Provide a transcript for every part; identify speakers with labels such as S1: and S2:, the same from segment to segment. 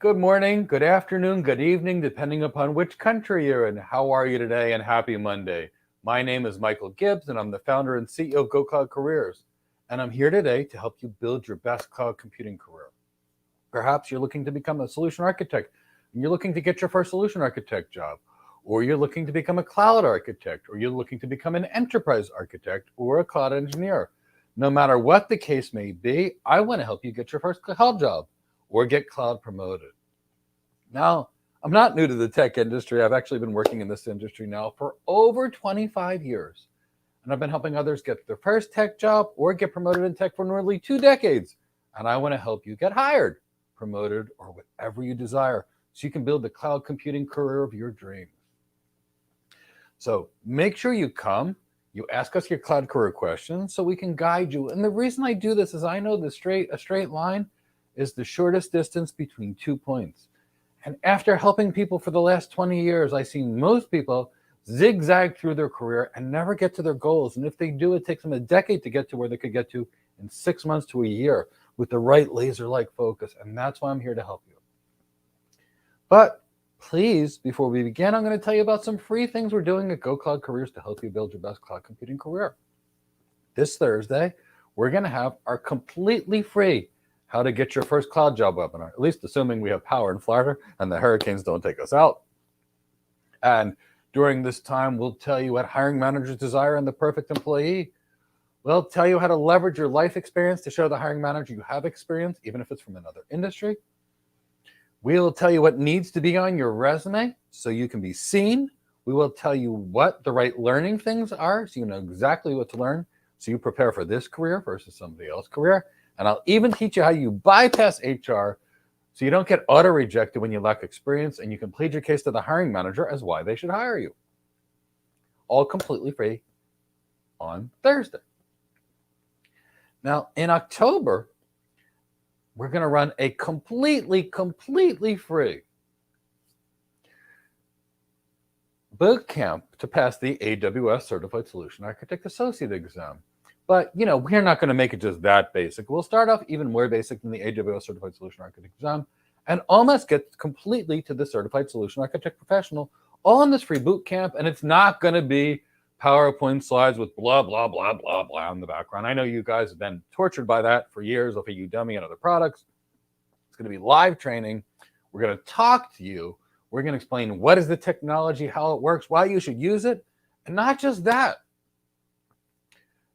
S1: Good morning, good afternoon, good evening, depending upon which country you're in. How are you today? And happy Monday. My name is Michael Gibbs, and I'm the founder and CEO of Go Cloud Careers. And I'm here today to help you build your best cloud computing career. Perhaps you're looking to become a solution architect, and you're looking to get your first solution architect job, or you're looking to become a cloud architect, or you're looking to become an enterprise architect or a cloud engineer. No matter what the case may be, I want to help you get your first cloud job or get cloud promoted. Now, I'm not new to the tech industry. I've actually been working in this industry now for over 25 years. And I've been helping others get their first tech job or get promoted in tech for nearly 2 decades. And I want to help you get hired, promoted, or whatever you desire so you can build the cloud computing career of your dreams. So make sure you come, you ask us your cloud career questions so we can guide you. And the reason I do this is I know a straight line is the shortest distance between 2 points. And after helping people for the last 20 years, I've seen most people zigzag through their career and never get to their goals. And if they do, it takes them a decade to get to where they could get to in 6 months to a year with the right laser-like focus. And that's why I'm here to help you. But please, before we begin, I'm going to tell you about some free things we're doing at Go Cloud Careers to help you build your best cloud computing career. This Thursday, we're going to have our completely free How to Get Your First Cloud Job webinar, at least assuming we have power in Florida and the hurricanes don't take us out. And during this time, we'll tell you what hiring managers desire in the perfect employee. We'll tell you how to leverage your life experience to show the hiring manager you have experience, even if it's from another industry. We'll tell you what needs to be on your resume so you can be seen. We will tell you what the right learning things are so you know exactly what to learn so you prepare for this career versus somebody else's career. And I'll even teach you how you bypass HR so you don't get auto-rejected when you lack experience, and you can plead your case to the hiring manager as why they should hire you. All completely free on Thursday. Now, in October, we're going to run a completely free boot camp to pass the AWS Certified Solution Architect Associate exam. But, we're not going to make it just that basic. We'll start off even more basic than the AWS Certified Solution Architect exam and almost get completely to the Certified Solution Architect Professional all in this free boot camp. And it's not going to be PowerPoint slides with blah, blah, blah, blah, blah in the background. I know you guys have been tortured by that for years with Udemy and other products. It's going to be live training. We're going to talk to you. We're going to explain what is the technology, how it works, why you should use it. And not just that.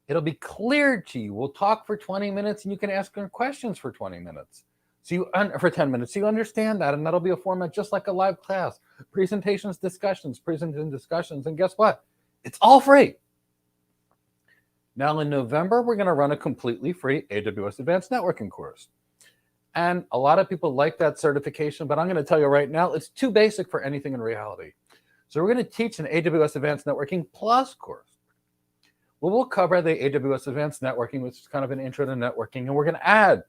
S1: It'll be clear to you. We'll talk for 20 minutes and you can ask questions for 20 minutes. For 10 minutes. So you understand that. And that'll be a format just like a live class. Presentations, discussions. And guess what? It's all free. Now in November, we're going to run a completely free AWS Advanced Networking course. And a lot of people like that certification, but I'm going to tell you right now, it's too basic for anything in reality. So we're going to teach an AWS Advanced Networking Plus course. Well, we'll cover the AWS Advanced Networking, which is kind of an intro to networking, and we're going to add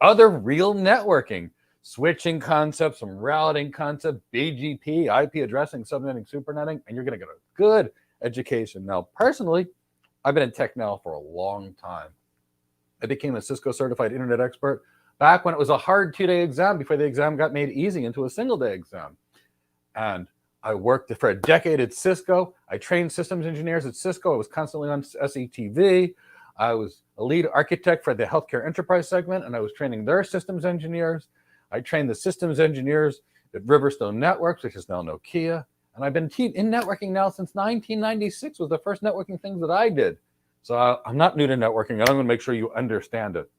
S1: other real networking, switching concepts, some routing concepts, BGP, IP addressing, subnetting, supernetting, and you're going to get a good education. Now, personally, I've been in tech now for a long time. I became a Cisco certified internet expert back when it was a hard 2-day exam before the exam got made easy into a single-day exam. And I worked for a decade at Cisco. I trained systems engineers at Cisco. I was constantly on SETV. I was a lead architect for the healthcare enterprise segment, and I was training their systems engineers. I trained the systems engineers at Riverstone Networks, which is now Nokia. And I've been in networking now since 1996 was the first networking things that I did. So I'm not new to networking, and I'm going to make sure you understand it.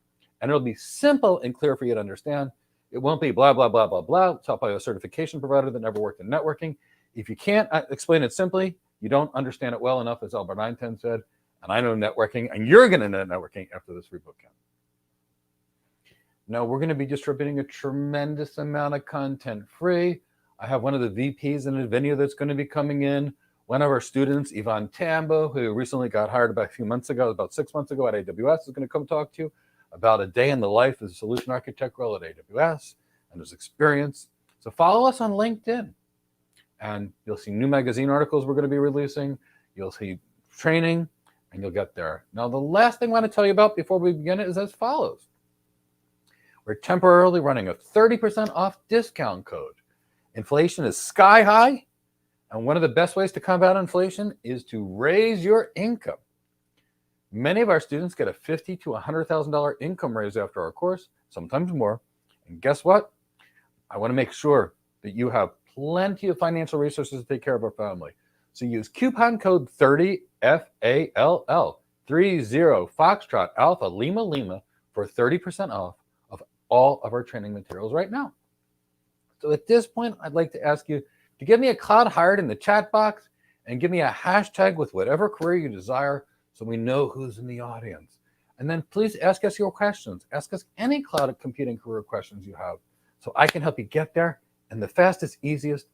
S1: And it'll be simple and clear for you to understand. It won't be blah, blah, blah, blah, blah, taught by a certification provider that never worked in networking. If you can't explain it simply, you don't understand it well enough, as Albert Einstein said. And I know networking, and you're going to know networking after this free boot camp. Now, we're going to be distributing a tremendous amount of content free. I have one of the VPs in the venue that's going to be coming in. One of our students, Yvonne Tambo, who recently got hired about 6 months ago at AWS, is going to come talk to you about a day in the life as a solution architect role at AWS and his experience. So follow us on LinkedIn. And you'll see new magazine articles we're going to be releasing. You'll see training, and you'll get there. Now, the last thing I want to tell you about before we begin is as follows. we're temporarily running a 30% off discount code. Inflation is sky high, and one of the best ways to combat inflation is to raise your income. Many of our students get a $50,000 to $100,000 income raise after our course, sometimes more. And guess what? I want to make sure that you have plenty of financial resources to take care of our family. So use coupon code 30 FALL 30 Foxtrot Alpha Lima Lima for 30% off of all of our training materials right now. So at this point, I'd like to ask you to give me a cloud hired in the chat box and give me a hashtag with whatever career you desire so we know who's in the audience. And then please ask us your questions. Ask us any cloud computing career questions you have so I can help you get there in the fastest, easiest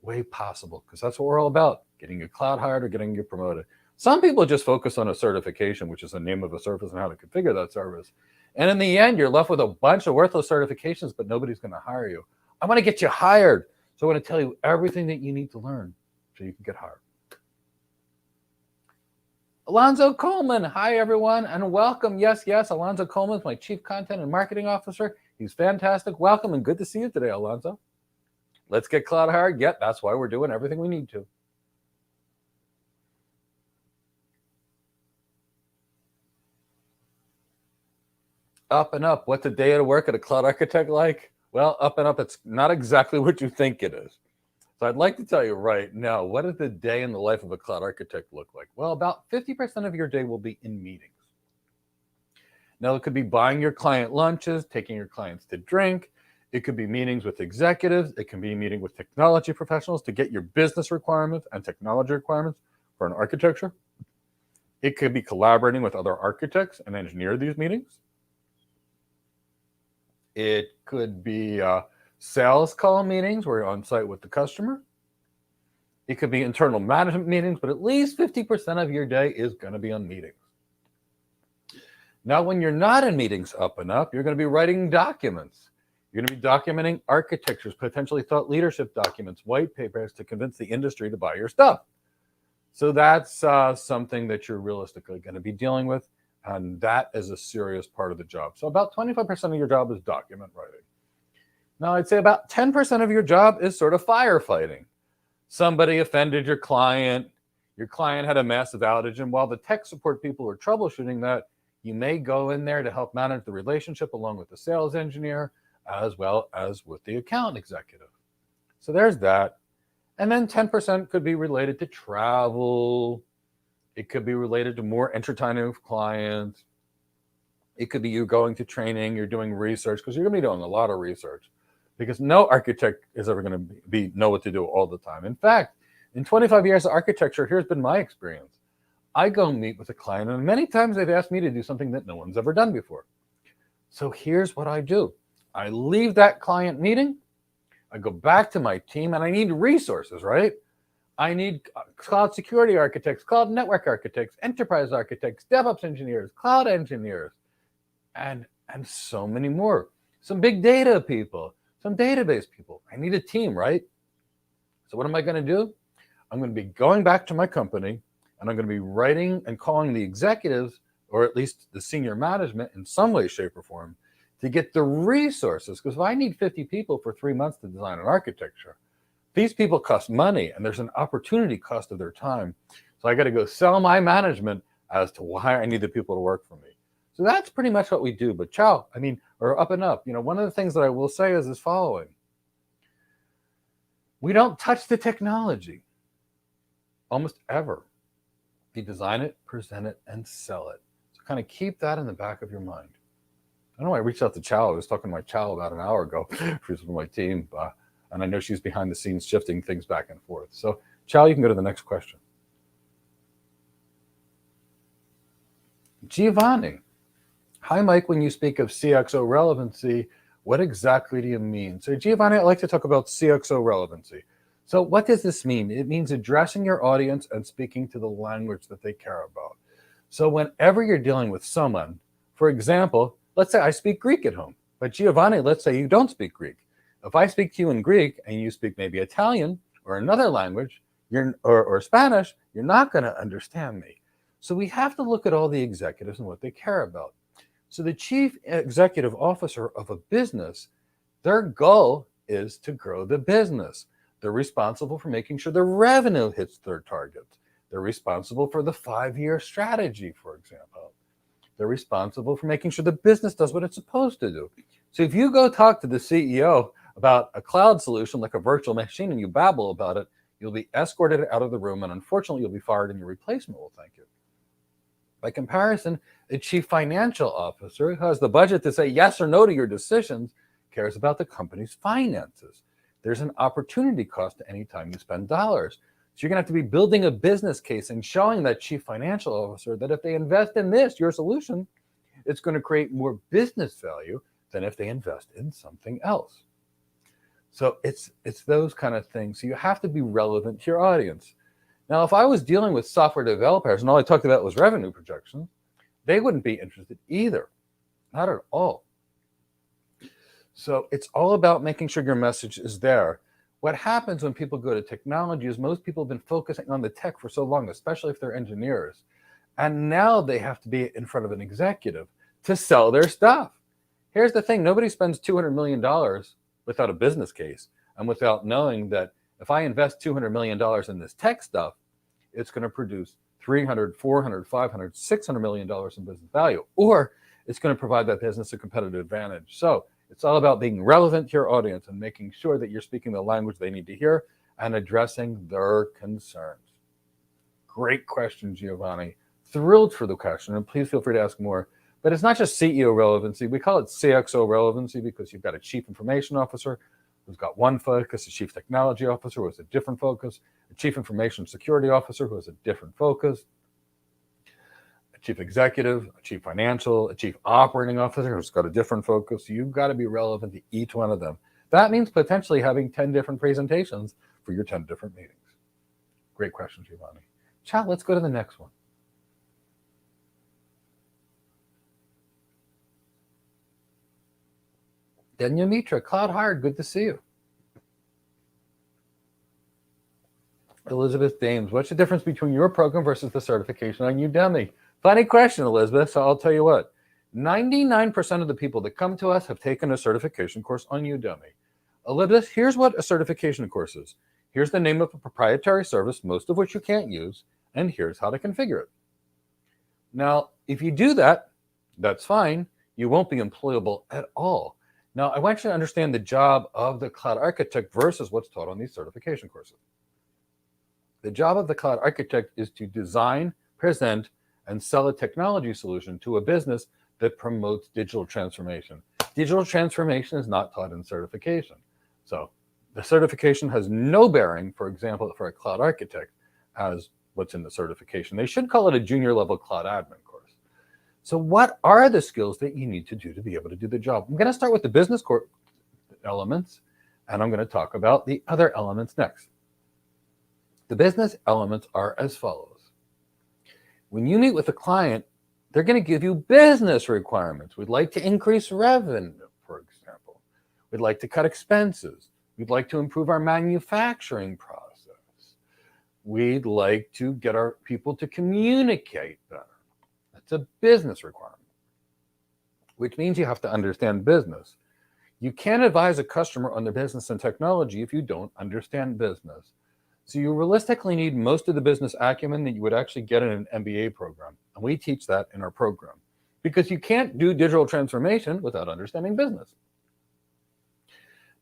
S1: way possible, because that's what we're all about, getting you cloud hired or getting you promoted. Some people just focus on a certification, which is the name of a service and how to configure that service. And in the end, you're left with a bunch of worthless certifications, but nobody's going to hire you. I want to get you hired. So I want to tell you everything that you need to learn so you can get hired. Alonzo Coleman, hi everyone, and welcome. Yes, Alonzo Coleman is my Chief Content and Marketing Officer. He's fantastic. Welcome and good to see you today, Alonzo. Let's get cloud hired. Yep, that's why we're doing everything we need to. Up and up. What's a day at work at a cloud architect like? Well, up and up, it's not exactly what you think it is. So I'd like to tell you right now, what does the day in the life of a cloud architect look like? Well, about 50% of your day will be in meetings. Now, it could be buying your client lunches, taking your clients to drink. It could be meetings with executives. It can be meeting with technology professionals to get your business requirements and technology requirements for an architecture. It could be collaborating with other architects and engineer these meetings. It could be sales call meetings where you're on site with the customer. It could be internal management meetings, but at least 50% of your day is going to be on meetings. Now, when you're not in meetings up and up, you're going to be writing documents. You're going to be documenting architectures, potentially thought leadership documents, white papers to convince the industry to buy your stuff. So that's something that you're realistically going to be dealing with, and that is a serious part of the job. So about 25% of your job is document writing. Now, I'd say about 10% of your job is sort of firefighting. Somebody offended your client had a massive outage, and while the tech support people are troubleshooting that, you may go in there to help manage the relationship along with the sales engineer, as well as with the account executive. So there's that. And then 10% could be related to travel. It could be related to more entertaining with clients. It could be you going to training, you're doing research, because you're going to be doing a lot of research, because no architect is ever going to know what to do all the time. In fact, in 25 years of architecture, here's been my experience. I go meet with a client, and many times they've asked me to do something that no one's ever done before. So here's what I do. I leave that client meeting, I go back to my team, and I need resources, right? I need cloud security architects, cloud network architects, enterprise architects, DevOps engineers, cloud engineers, and so many more. Some big data people, some database people. I need a team, right? So what am I going to do? I'm going to be going back to my company, and I'm going to be writing and calling the executives, or at least the senior management in some way, shape, or form, to get the resources. Because if I need 50 people for 3 months to design an architecture, these people cost money, and there's an opportunity cost of their time. So I got to go sell my management as to why I need the people to work for me. So that's pretty much what we do. But or up and up. One of the things that I will say is following. We don't touch the technology almost ever. You design it, present it, and sell it. So kind of keep that in the back of your mind. I know I reached out to Chow. I was talking to my Chow about an hour ago. She's from my team. And I know she's behind the scenes shifting things back and forth. So, Chow, you can go to the next question. Giovanni. Hi, Mike. When you speak of CXO relevancy, what exactly do you mean? So, Giovanni, I'd like to talk about CXO relevancy. So what does this mean? It means addressing your audience and speaking to the language that they care about. So whenever you're dealing with someone, for example, let's say I speak Greek at home, but Giovanni, let's say you don't speak Greek. If I speak to you in Greek and you speak maybe Italian or another language, or Spanish, you're not going to understand me. So we have to look at all the executives and what they care about. So the chief executive officer of a business, their goal is to grow the business. They're responsible for making sure the revenue hits their targets. They're responsible for the 5-year strategy, for example. They're responsible for making sure the business does what it's supposed to do. So if you go talk to the CEO about a cloud solution like a virtual machine and you babble about it, you'll be escorted out of the room, and unfortunately you'll be fired and your replacement will thank you. By comparison, a chief financial officer who has the budget to say yes or no to your decisions cares about the company's finances. There's an opportunity cost to any time you spend dollars. So you're going to have to be building a business case and showing that chief financial officer that if they invest in this, your solution, it's going to create more business value than if they invest in something else. So it's those kind of things. So you have to be relevant to your audience. Now, if I was dealing with software developers and all I talked about was revenue projections, they wouldn't be interested either. Not at all. So it's all about making sure your message is there. What happens when people go to technology is most people have been focusing on the tech for so long, especially if they're engineers. And now they have to be in front of an executive to sell their stuff. Here's the thing. Nobody spends $200 million without a business case and without knowing that if I invest $200 million in this tech stuff, it's going to produce $300, $400, $500, $600 million in business value, or it's going to provide that business a competitive advantage. So it's all about being relevant to your audience and making sure that you're speaking the language they need to hear and addressing their concerns. Great question, Giovanni. Thrilled for the question, and please feel free to ask more. But it's not just CEO relevancy. We call it CXO relevancy because you've got a chief information officer who's got one focus, a chief technology officer who has a different focus, a chief information security officer who has a different focus, a chief executive, a chief financial, a chief operating officer who's got a different focus. You've got to be relevant to each one of them. That means potentially having 10 different presentations for your 10 different meetings. Great question, Giovanni. Chat, let's go to the next one. Denya Mitra, Cloud Hired, good to see you. Elizabeth Dames, what's the difference between your program versus the certification on Udemy? Funny question, Elizabeth, so I'll tell you what. 99% of the people that come to us have taken a certification course on Udemy. Elizabeth, here's what a certification course is. Here's the name of a proprietary service, most of which you can't use, and here's how to configure it. Now, if you do that, that's fine. You won't be employable at all. Now, I want you to understand the job of the cloud architect versus what's taught on these certification courses. The job of the cloud architect is to design, present, and sell a technology solution to a business that promotes digital transformation. Digital transformation is not taught in certification. So the certification has no bearing, for example, for a cloud architect as what's in the certification. They should call it a junior level cloud admin course. So what are the skills that you need to do to be able to do the job? I'm going to start with the business elements, and I'm going to talk about the other elements next. The business elements are as follows. When you meet with a client, they're going to give you business requirements. We'd like to increase revenue, for example. We'd like to cut expenses. We'd like to improve our manufacturing process. We'd like to get our people to communicate better. That's a business requirement, which means you have to understand business. You can't advise a customer on their business and technology if you don't understand business. So you realistically need most of the business acumen that you would actually get in an MBA program. And we teach that in our program because you can't do digital transformation without understanding business.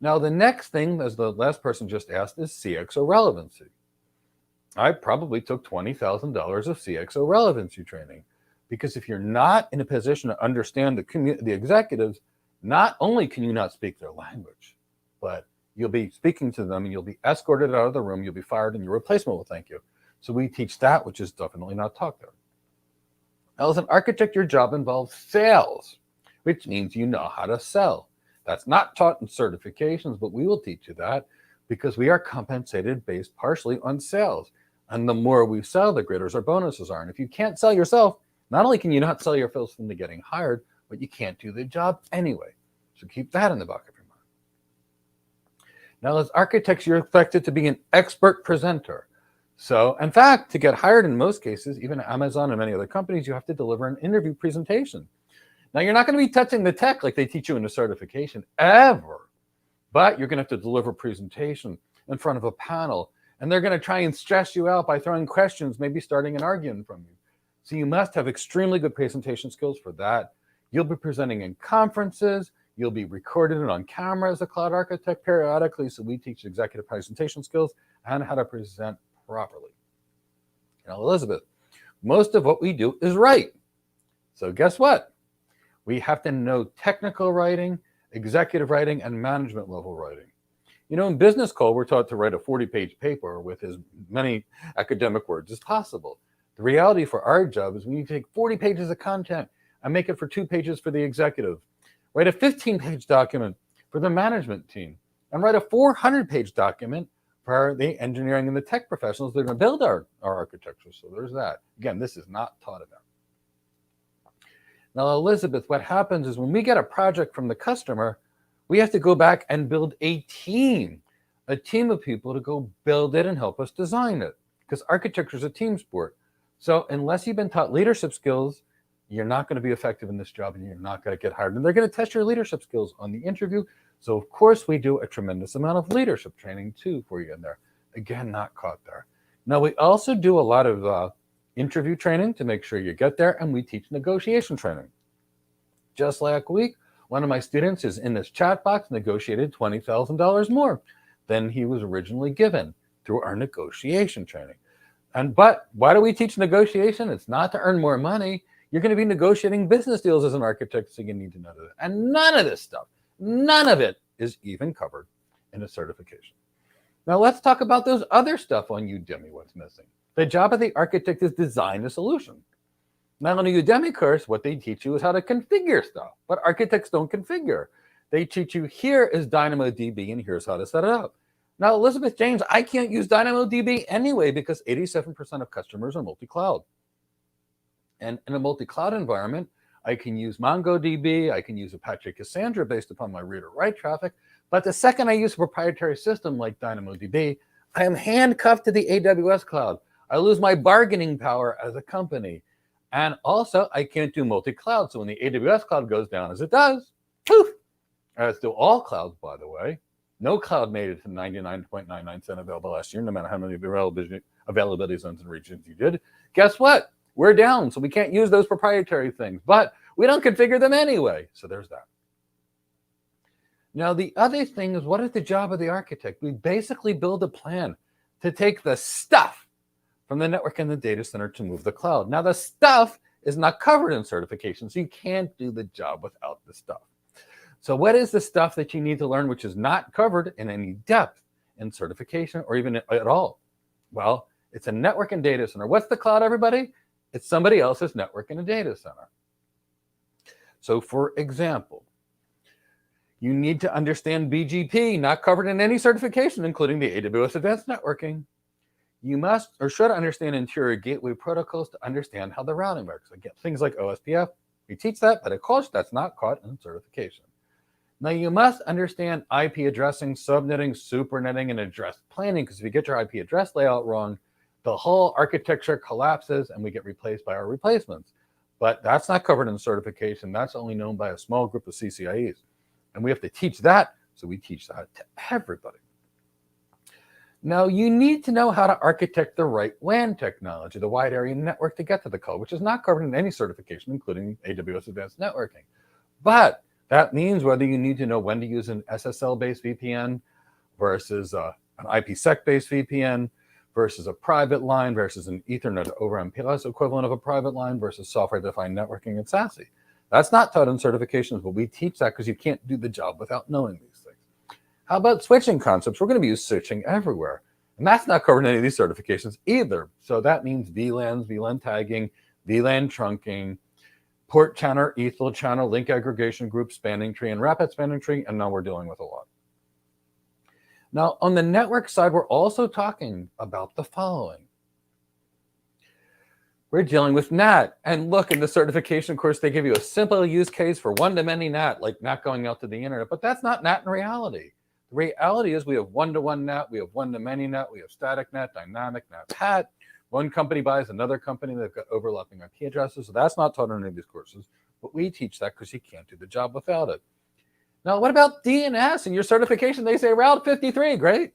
S1: Now, the next thing, as the last person just asked, is CXO relevancy. I probably took $20,000 of CXO relevancy training because if you're not in a position to understand the executives, not only can you not speak their language, but you'll be speaking to them and you'll be escorted out of the room, you'll be fired, and your replacement will thank you. So we teach that, which is definitely not taught there. Now, as an architect, your job involves sales, which means you know how to sell. That's not taught in certifications, but we will teach you that because we are compensated based partially on sales. And the more we sell, the greater our bonuses are. And if you can't sell yourself, not only can you not sell yourself into getting hired, but you can't do the job anyway. So keep that in the back of your mind. Now, as architects, you're expected to be an expert presenter. So, in fact, to get hired in most cases, even Amazon and many other companies, you have to deliver an interview presentation. Now, you're not going to be touching the tech like they teach you in the certification ever, but you're going to have to deliver a presentation in front of a panel, and they're going to try and stress you out by throwing questions, maybe starting an argument from you. So you must have extremely good presentation skills for that. You'll be presenting in conferences. You'll be recorded on camera as a cloud architect periodically. So we teach executive presentation skills and how to present properly. Now, Elizabeth, most of what we do is write. So guess what? We have to know technical writing, executive writing, and management level writing. You know, in business school, we're taught to write a 40-page paper with as many academic words as possible. The reality for our job is we need to take 40 pages of content and make it for 2 pages for the executive. Write a 15-page document for the management team, and write a 400-page document for the engineering and the tech professionals that are going to build our architecture. So there's that. Again, this is not taught about. Now, Elizabeth, what happens is when we get a project from the customer, we have to go back and build a team of people to go build it and help us design it, because architecture is a team sport. So unless you've been taught leadership skills, you're not going to be effective in this job, and you're not going to get hired. And they're going to test your leadership skills on the interview. So of course we do a tremendous amount of leadership training too for you in there. Again, not caught there. Now, we also do a lot of interview training to make sure you get there, and we teach negotiation training. Just last week, one of my students is in this chat box negotiated $20,000 more than he was originally given through our negotiation training. But why do we teach negotiation? It's not to earn more money. You're going to be negotiating business deals as an architect, so you need to know that. And none of this stuff, none of it is even covered in a certification. Now let's talk about those other stuff on Udemy, what's missing. The job of the architect is design a solution. Now on a Udemy course, what they teach you is how to configure stuff, but architects don't configure. They teach you here is DynamoDB and here's how to set it up. Now, Elizabeth James, I can't use DynamoDB anyway because 87% of customers are multi-cloud. And in a multi-cloud environment, I can use MongoDB, I can use Apache Cassandra based upon my read-or-write traffic, but the second I use a proprietary system like DynamoDB, I am handcuffed to the AWS cloud. I lose my bargaining power as a company. And also, I can't do multi-cloud. So when the AWS cloud goes down, as it does, poof, as do all clouds, by the way, no cloud made it to 99.99% available last year, no matter how many availability zones and regions you did. Guess what? We're down, so we can't use those proprietary things, but we don't configure them anyway. So there's that. Now, the other thing is, what is the job of the architect? We basically build a plan to take the stuff from the network and the data center to move the cloud. Now, the stuff is not covered in certification, so you can't do the job without the stuff. So what is the stuff that you need to learn which is not covered in any depth in certification or even at all? Well, it's a network and data center. What's the cloud, everybody? It's somebody else's network and a data center. So for example, you need to understand BGP, not covered in any certification, including the AWS Advanced Networking. You must or should understand interior gateway protocols to understand how the routing works. Again, things like OSPF, we teach that, but of course that's not caught in certification. Now you must understand IP addressing, subnetting, supernetting, and address planning, because if you get your IP address layout wrong, the whole architecture collapses and we get replaced by our replacements. But that's not covered in certification. That's only known by a small group of CCIEs. And we have to teach that, so we teach that to everybody. Now, you need to know how to architect the right WAN technology, the wide area network to get to the cloud, which is not covered in any certification, including AWS Advanced Networking. But that means whether you need to know when to use an SSL-based VPN versus an IPsec-based VPN versus a private line versus an Ethernet over MPLS equivalent of a private line versus software-defined networking and SASE. That's not taught in certifications, but we teach that because you can't do the job without knowing these things. How about switching concepts? We're going to be using switching everywhere. And that's not covered in any of these certifications either. So that means VLANs, VLAN tagging, VLAN trunking, port channel, ethel channel, link aggregation group, spanning tree, and rapid spanning tree, and now we're dealing with a lot. Now, on the network side, we're also talking about the following. We're dealing with NAT. And look, in the certification course, they give you a simple use case for one-to-many NAT, like NAT going out to the internet, but that's not NAT in reality. The reality is we have one-to-one NAT, we have one-to-many NAT, we have static NAT, dynamic NAT, PAT. One company buys another company, they've got overlapping IP addresses, so that's not taught in any of these courses. But we teach that because you can't do the job without it. Now, what about DNS and your certification? They say Route 53. Great.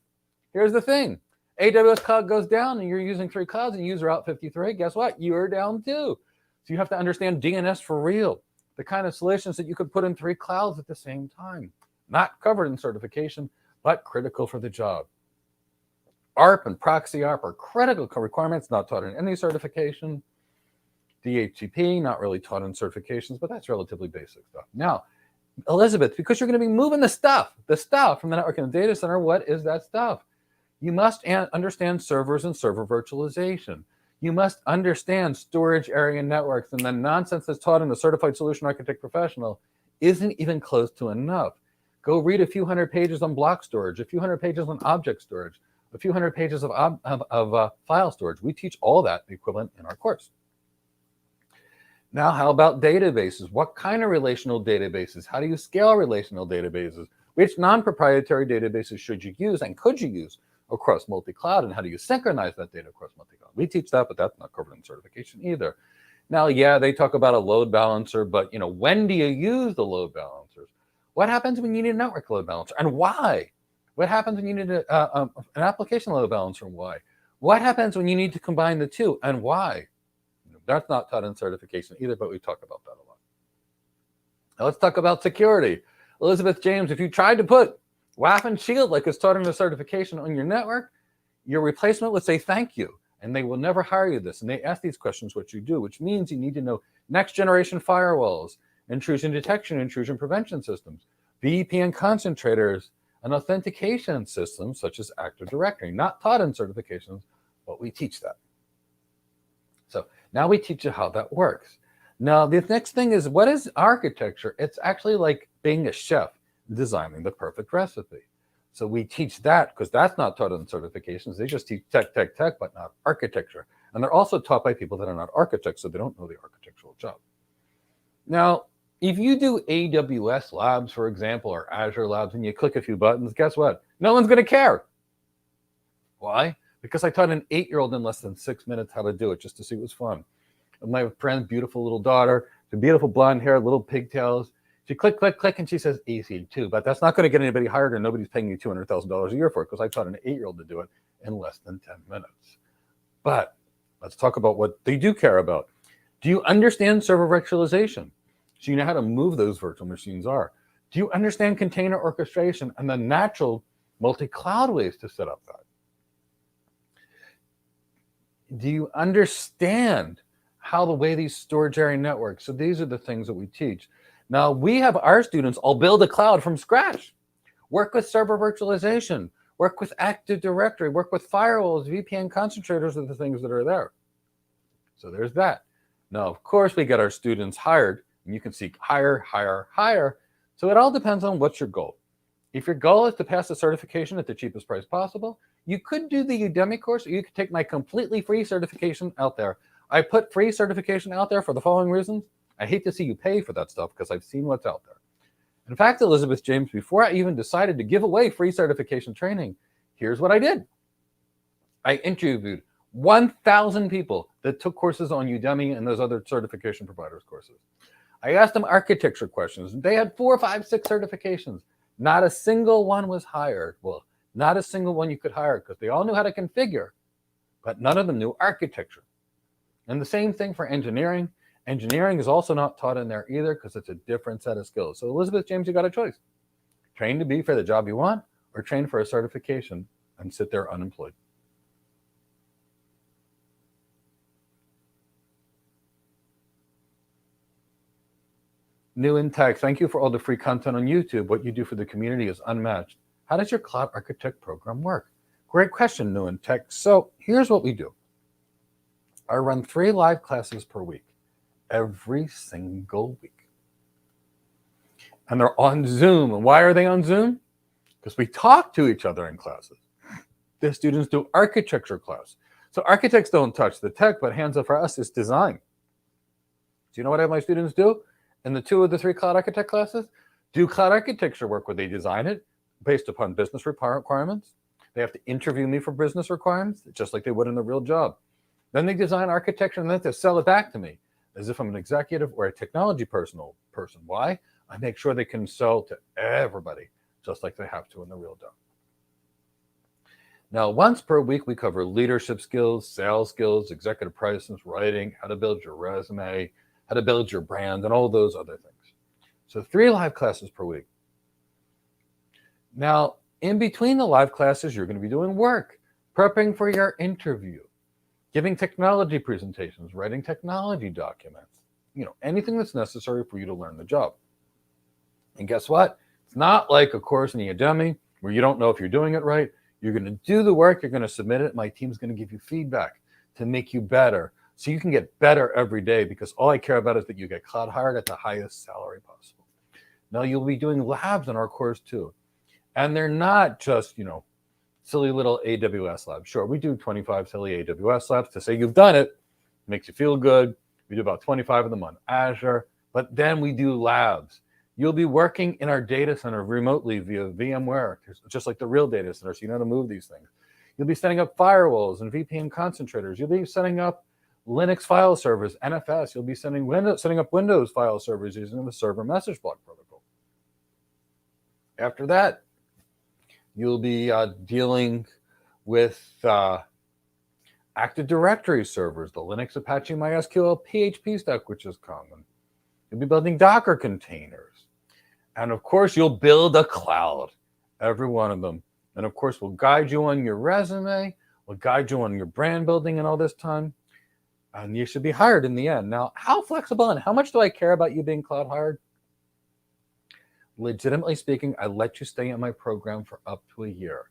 S1: Here's the thing. AWS cloud goes down and you're using 3 clouds and you use Route 53. Guess what? You're down too. So you have to understand DNS for real. The kind of solutions that you could put in 3 clouds at the same time. Not covered in certification, but critical for the job. ARP and proxy ARP are critical requirements, not taught in any certification. DHCP, not really taught in certifications, but that's relatively basic stuff. Now, Elizabeth, because you're going to be moving the stuff from the network and the data center, what is that stuff? You must understand servers and server virtualization. You must understand storage area networks, and the nonsense that's taught in the Certified Solution Architect Professional isn't even close to enough. Go read a few hundred pages on block storage, a few hundred pages on object storage, a few hundred pages of file storage. We teach all that, the equivalent, in our course. Now, how about databases? What kind of relational databases? How do you scale relational databases? Which non-proprietary databases should you use and could you use across multi-cloud? And how do you synchronize that data across multi-cloud? We teach that, but that's not covered in certification either. Now, yeah, they talk about a load balancer, but when do you use the load balancers? What happens when you need a network load balancer and why? What happens when you need an application load balancer and why? What happens when you need to combine the two and why? That's not taught in certification either, but we talk about that a lot. Now let's talk about security. Elizabeth James, if you tried to put WAF and Shield like it's taught in the certification on your network, your replacement would say thank you, and they will never hire you this. And they ask these questions what you do, which means you need to know next generation firewalls, intrusion detection, intrusion prevention systems, VPN concentrators, and authentication systems such as Active Directory. Not taught in certifications, but we teach that. So now we teach you how that works. Now, the next thing is, what is architecture? It's actually like being a chef, designing the perfect recipe. So we teach that because that's not taught in certifications. They just teach tech, but not architecture. And they're also taught by people that are not architects, so they don't know the architectural job. Now, if you do AWS labs, for example, or Azure labs, and you click a few buttons, guess what? No one's going to care. Why? Because I taught an 8-year-old in less than 6 minutes how to do it just to see it was fun. And my friend's beautiful little daughter, the beautiful blonde hair, little pigtails. She click, and she says easy too. But that's not going to get anybody hired, and nobody's paying you $200,000 a year for it because I taught an 8-year-old to do it in less than 10 minutes. But let's talk about what they do care about. Do you understand server virtualization? So you know how to move those virtual machines are. Do you understand container orchestration and the natural multi-cloud ways to set up that? Do you understand how the way these storage area networks? So these are the things that we teach. Now we have our students all build a cloud from scratch, work with server virtualization, work with Active Directory, work with firewalls, VPN concentrators are the things that are there. So there's that. Now, of course, we get our students hired, and you can see hire. So it all depends on what's your goal. If your goal is to pass the certification at the cheapest price possible, you could do the Udemy course, or you could take my completely free certification out there. I put free certification out there for the following reasons. I hate to see you pay for that stuff because I've seen what's out there. In fact, Elizabeth James, before I even decided to give away free certification training, here's what I did. I interviewed 1,000 people that took courses on Udemy and those other certification providers courses. I asked them architecture questions. They had 4, 5, 6 certifications. Not a single one was hired. Well, not a single one you could hire because they all knew how to configure, but none of them knew architecture. And the same thing for engineering. Engineering is also not taught in there either because it's a different set of skills. So Elizabeth James, you got a choice. Train to be for the job you want or train for a certification and sit there unemployed. New in Tech, thank you for all the free content on YouTube. What you do for the community is unmatched. How does your Cloud Architect program work? Great question, New in Tech. So here's what we do. I run 3 live classes per week, every single week. And they're on Zoom. And why are they on Zoom? Because we talk to each other in classes. The students do architecture class. So architects don't touch the tech, but hands up for us is design. Do you know what I have my students do? In the 2 of the 3 Cloud Architect classes, do cloud architecture work where they design it based upon business requirements. They have to interview me for business requirements, just like they would in a real job. Then they design architecture and then they have to sell it back to me. as if I'm an executive or a technology person. Why? I make sure they can sell to everybody, just like they have to in the real job. Now, once per week, we cover leadership skills, sales skills, executive presence, writing, how to build your resume, how to build your brand, and all those other things. So 3 live classes per week. Now, in between the live classes, you're going to be doing work, prepping for your interview, giving technology presentations, writing technology documents, anything that's necessary for you to learn the job. And guess what? It's not like a course in Udemy where you don't know if you're doing it right. You're going to do the work, you're going to submit it. My team's going to give you feedback to make you better so you can get better every day, because all I care about is that you get cloud hired at the highest salary possible. Now, you'll be doing labs in our course too. And they're not just, silly little AWS labs. Sure, we do 25 silly AWS labs to say you've done it. Makes you feel good. We do about 25 of them on Azure. But then we do labs. You'll be working in our data center remotely via VMware, just like the real data center, so you know how to move these things. You'll be setting up firewalls and VPN concentrators. You'll be setting up Linux file servers, NFS. You'll be setting up Windows file servers using the server message block protocol. After that, you'll be dealing with Active Directory servers, the Linux, Apache, MySQL, PHP stack, which is common. You'll be building Docker containers. And of course, you'll build a cloud, every one of them. And of course, we'll guide you on your resume. We'll guide you on your brand building and all this time. And you should be hired in the end. Now, how flexible and how much do I care about you being cloud hired? Legitimately speaking, I let you stay in my program for up to a year.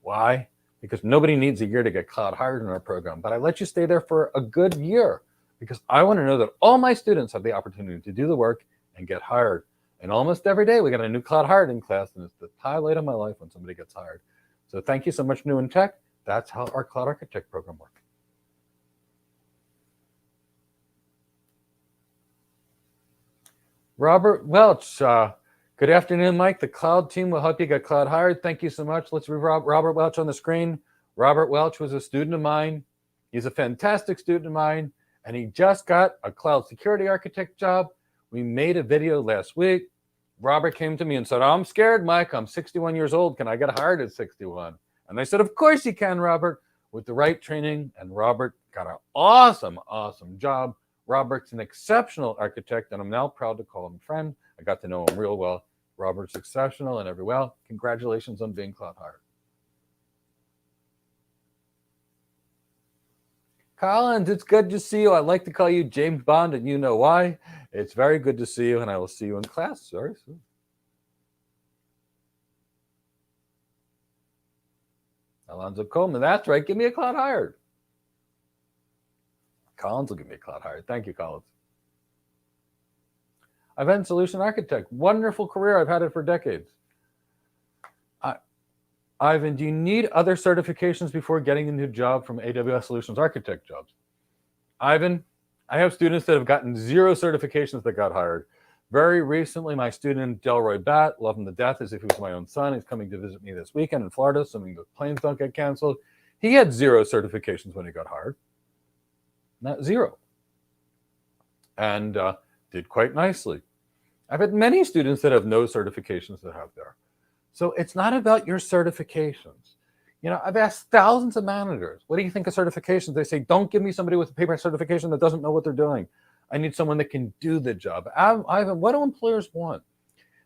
S1: Why? Because nobody needs a year to get cloud hired in our program. But I let you stay there for a good year because I want to know that all my students have the opportunity to do the work and get hired. And almost every day we got a new cloud hired in class, and it's the highlight of my life when somebody gets hired. So thank you so much, New in Tech. That's how our Cloud Architect program works. Robert Welch, good afternoon, Mike. The cloud team will help you get cloud hired. Thank you so much. Let's read Robert Welch on the screen. Robert Welch was a student of mine. He's a fantastic student of mine, and he just got a cloud security architect job. We made a video last week. Robert came to me and said, I'm scared, Mike. I'm 61 years old. Can I get hired at 61? And I said, of course you can, Robert, with the right training. And Robert got an awesome, awesome job. Robert's an exceptional architect, and I'm now proud to call him a friend. I got to know him real well. Robert's exceptional and every well. Congratulations on being cloud hired. Collins, it's good to see you. I like to call you James Bond, and you know why. It's very good to see you, and I will see you in class very soon. Alonzo Coleman, that's right. Give me a cloud hired. Collins will give me a cloud hired. Thank you, Collins. I've been solution architect. Wonderful career. I've had it for decades. Ivan, do you need other certifications before getting into a job from AWS Solutions Architect jobs? Ivan, I have students that have gotten 0 certifications that got hired. Very recently, my student, Delroy Batt, love him to death as if he was my own son. He's coming to visit me this weekend in Florida, assuming the planes don't get canceled. He had 0 certifications when he got hired. Not 0. And did quite nicely. I've had many students that have no certifications that have there. So it's not about your certifications. I've asked thousands of managers, what do you think of certifications? They say, don't give me somebody with a paper certification that doesn't know what they're doing. I need someone that can do the job. Ivan, what do employers want?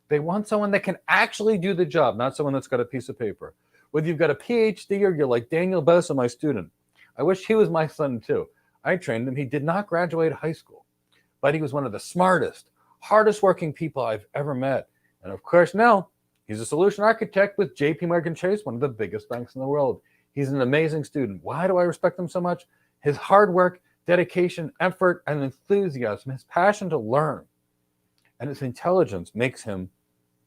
S1: They want someone that can actually do the job, not someone that's got a piece of paper. Whether you've got a PhD or you're like Daniel Bosa, my student. I wish he was my son too. I trained him. He did not graduate high school, but he was one of the smartest, hardest working people I've ever met. And of course, now he's a solution architect with JP Morgan Chase, one of the biggest banks in the world. He's an amazing student. Why do I respect him so much? His hard work, dedication, effort, and enthusiasm, his passion to learn, and his intelligence makes him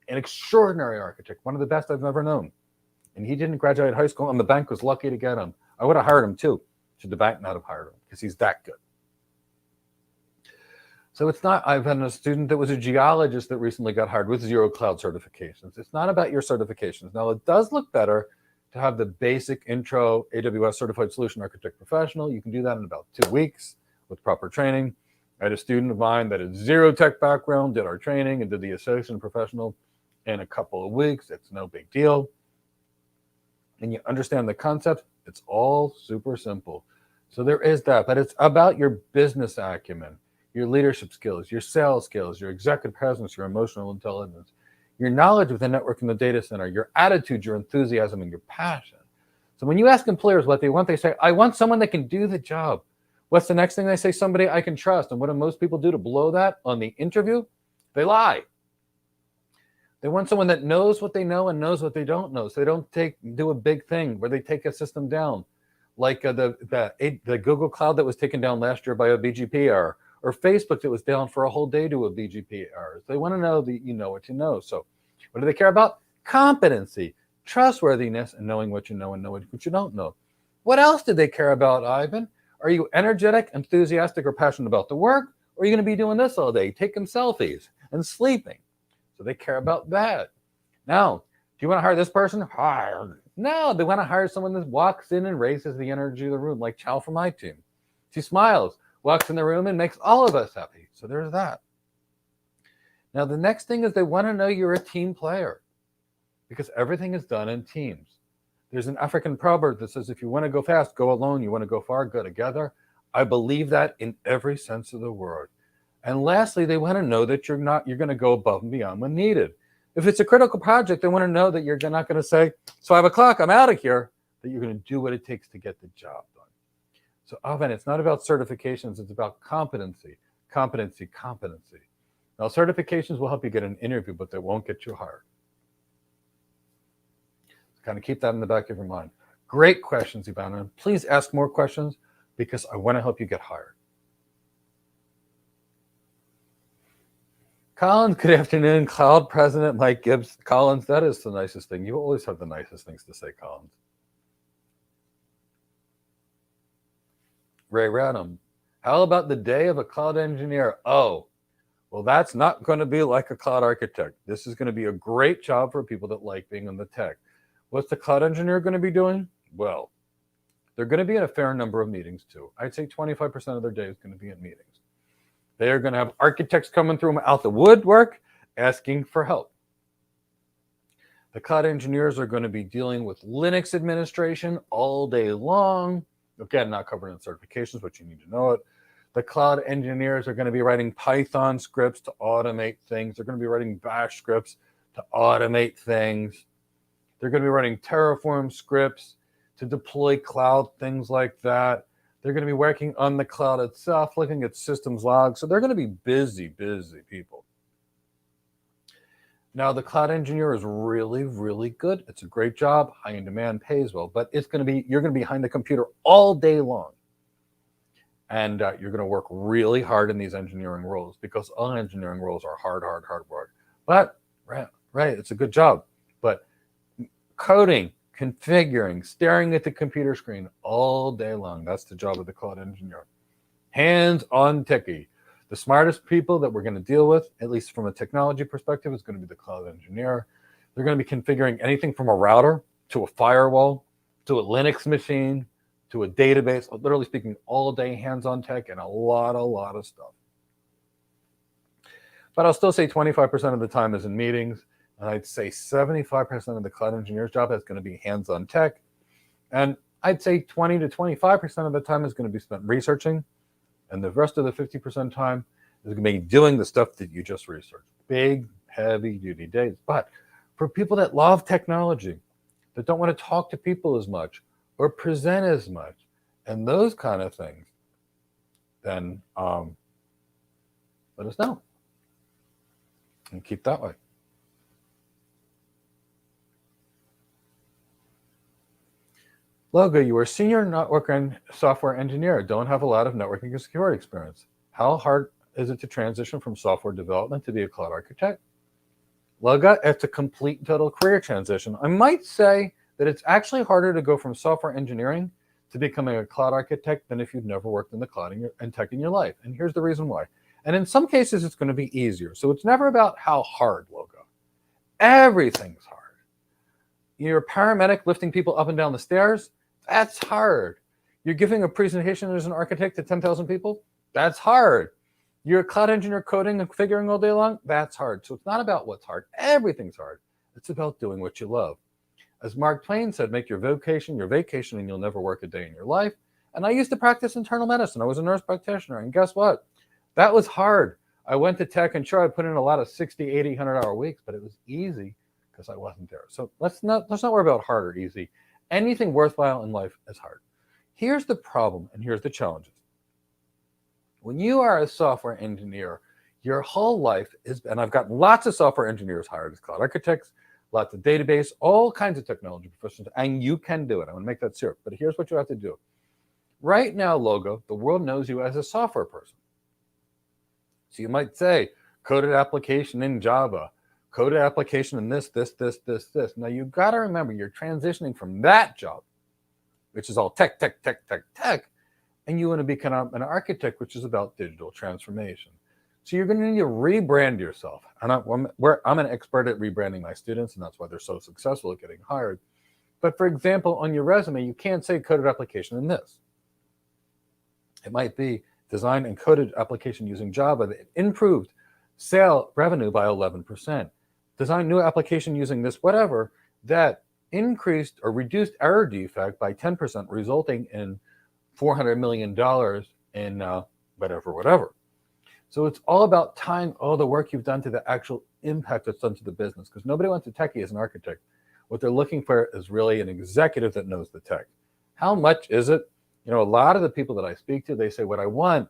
S1: an extraordinary architect, one of the best I've ever known. And he didn't graduate high school, and the bank was lucky to get him. I would have hired him too, should the bank not have hired him, because he's that good. So it's not, I've had a student that was a geologist that recently got hired with 0 cloud certifications. It's not about your certifications. Now, it does look better to have the basic intro AWS Certified Solution Architect Professional. You can do that in about 2 weeks with proper training. I had a student of mine that had zero tech background, did our training and did the associate and professional in a couple of weeks. It's no big deal. And you understand the concept, it's all super simple. So there is that, but it's about your business acumen, your leadership skills, your sales skills, your executive presence, your emotional intelligence, your knowledge of the network and the data center, your attitude, your enthusiasm, and your passion. So when you ask employers what they want, they say, I want someone that can do the job. What's the next thing they say? Somebody I can trust. And what do most people do to blow that on the interview? They lie. They want someone that knows what they know and knows what they don't know. So they don't do a big thing where they take a system down, like the Google Cloud that was taken down last year by a BGP error, or Facebook that was down for a whole day to a BGP error. They want to know that you know what you know. So what do they care about? Competency, trustworthiness, and knowing what you know and knowing what you don't know. What else did they care about, Ivan? Are you energetic, enthusiastic, or passionate about the work? Or are you going to be doing this all day, taking selfies and sleeping? So they care about that. Now, do you want to hire this person? Hire. No, they want to hire someone that walks in and raises the energy of the room, like Chow from my team. She smiles, walks in the room, and makes all of us happy. So there's that. Now, the next thing is they want to know you're a team player, because everything is done in teams. There's an African proverb that says, if you want to go fast, go alone. You want to go far, go together. I believe that in every sense of the word. And lastly, they want to know that you're going to go above and beyond when needed. If it's a critical project, they want to know that you're not going to say, it's 5 o'clock, I'm out of here, that you're going to do what it takes to get the job done. So often it's not about certifications, it's about competency, competency, competency. Now, certifications will help you get an interview, but they won't get you hired. So kind of keep that in the back of your mind. Great questions, Ivana. Please ask more questions because I want to help you get hired. Collins, good afternoon. Cloud President Mike Gibbs. Collins, that is the nicest thing. You always have the nicest things to say, Collins. Ray Radham, how about the day of a cloud engineer? Oh, well, that's not going to be like a cloud architect. This is going to be a great job for people that like being in the tech. What's the cloud engineer going to be doing? Well, they're going to be in a fair number of meetings too. I'd say 25% of their day is going to be in meetings. They are going to have architects coming through out the woodwork asking for help. The cloud engineers are going to be dealing with Linux administration all day long. Again, not covered in certifications, but you need to know it. The cloud engineers are going to be writing Python scripts to automate things. They're going to be writing Bash scripts to automate things. They're going to be writing Terraform scripts to deploy cloud, things like that. They're going to be working on the cloud itself, looking at systems logs. So they're going to be busy, busy people. Now, the cloud engineer is really, really good. It's a great job, high in demand, pays well, but you're going to be behind the computer all day long. And you're going to work really hard in these engineering roles because all engineering roles are hard work. But, right, it's a good job. But coding, configuring, staring at the computer screen all day long. That's the job of the cloud engineer. Hands-on techie. The smartest people that we're going to deal with, at least from a technology perspective, is going to be the cloud engineer. They're going to be configuring anything from a router to a firewall to a Linux machine to a database, literally speaking all day hands-on tech and a lot of stuff. But I'll still say 25% of the time is in meetings. And I'd say 75% of the cloud engineer's job is going to be hands-on tech. And I'd say 20 to 25% of the time is going to be spent researching. And the rest of the 50% time is going to be doing the stuff that you just researched. Big, heavy-duty days. But for people that love technology, that don't want to talk to people as much or present as much and those kind of things, then let us know. And keep that way. Logo, you are a senior network and software engineer, don't have a lot of networking and security experience. How hard is it to transition from software development to be a cloud architect? Logo, it's a complete and total career transition. I might say that it's actually harder to go from software engineering to becoming a cloud architect than if you've never worked in the cloud and tech in your life. And here's the reason why. And in some cases, it's going to be easier. So it's never about how hard, Logo. Everything's hard. You're a paramedic lifting people up and down the stairs. That's hard. You're giving a presentation as an architect to 10,000 people? That's hard. You're a cloud engineer coding and configuring all day long? That's hard. So it's not about what's hard. Everything's hard. It's about doing what you love. As Mark Twain said, make your vacation, and you'll never work a day in your life. And I used to practice internal medicine. I was a nurse practitioner. And guess what? That was hard. I went to tech, and sure, I put in a lot of 60, 80, 100-hour weeks, but it was easy because I wasn't there. So let's not worry about hard or easy. Anything worthwhile in life is hard. Here's the problem, and here's the challenges. When you are a software engineer, your whole life is, and I've got lots of software engineers hired as cloud architects, lots of database, all kinds of technology professionals, and you can do it. I want to make that clear. But here's what you have to do. Right now, Logo, the world knows you as a software person. So you might say, coded application in Java, coded application in this. Now you've got to remember, you're transitioning from that job, which is all tech, and you want to become an architect, which is about digital transformation. So you're going to need to rebrand yourself. And I'm an expert at rebranding my students, and that's why they're so successful at getting hired. But for example, on your resume, you can't say coded application in this. It might be designed and coded application using Java that improved sale revenue by 11%. Design new application using this whatever that increased or reduced error defect by 10%, resulting in $400 million in whatever. So it's all about tying all the work you've done to the actual impact that's done to the business, because nobody wants a techie as an architect. What they're looking for is really an executive that knows the tech. How much is it? You know, a lot of the people that I speak to, they say, what I want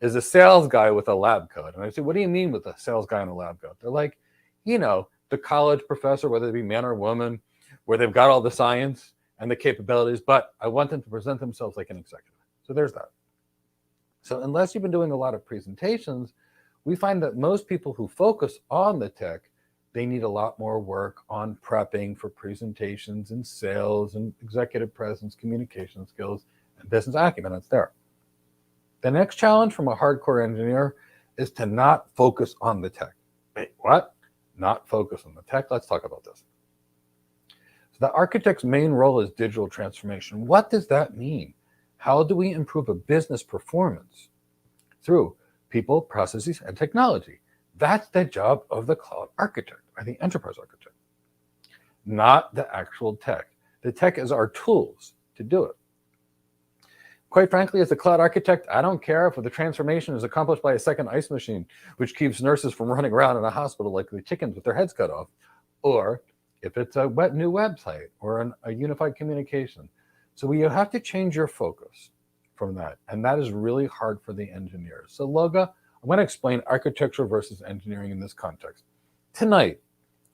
S1: is a sales guy with a lab coat. And I say, what do you mean with a sales guy and a lab coat? They're like, you know, the college professor, whether it be man or woman, where they've got all the science and the capabilities, but I want them to present themselves like an executive. So there's that. So unless you've been doing a lot of presentations, we find that most people who focus on the tech, they need a lot more work on prepping for presentations and sales and executive presence, communication skills, and business acumen. That's there. The next challenge from a hardcore engineer is to not focus on the tech. Wait, what? Not focus on the tech? Let's talk about this. So the architect's main role is digital transformation. What does that mean? How do we improve a business performance? Through people, processes, and technology. That's the job of the cloud architect or the enterprise architect, not the actual tech. The tech is our tools to do it. Quite frankly, as a cloud architect, I don't care if the transformation is accomplished by a second ice machine, which keeps nurses from running around in a hospital like the chickens with their heads cut off, or if it's a new website or a unified communication. So you have to change your focus from that. And that is really hard for the engineers. So Loga, I'm going to explain architecture versus engineering in this context. Tonight,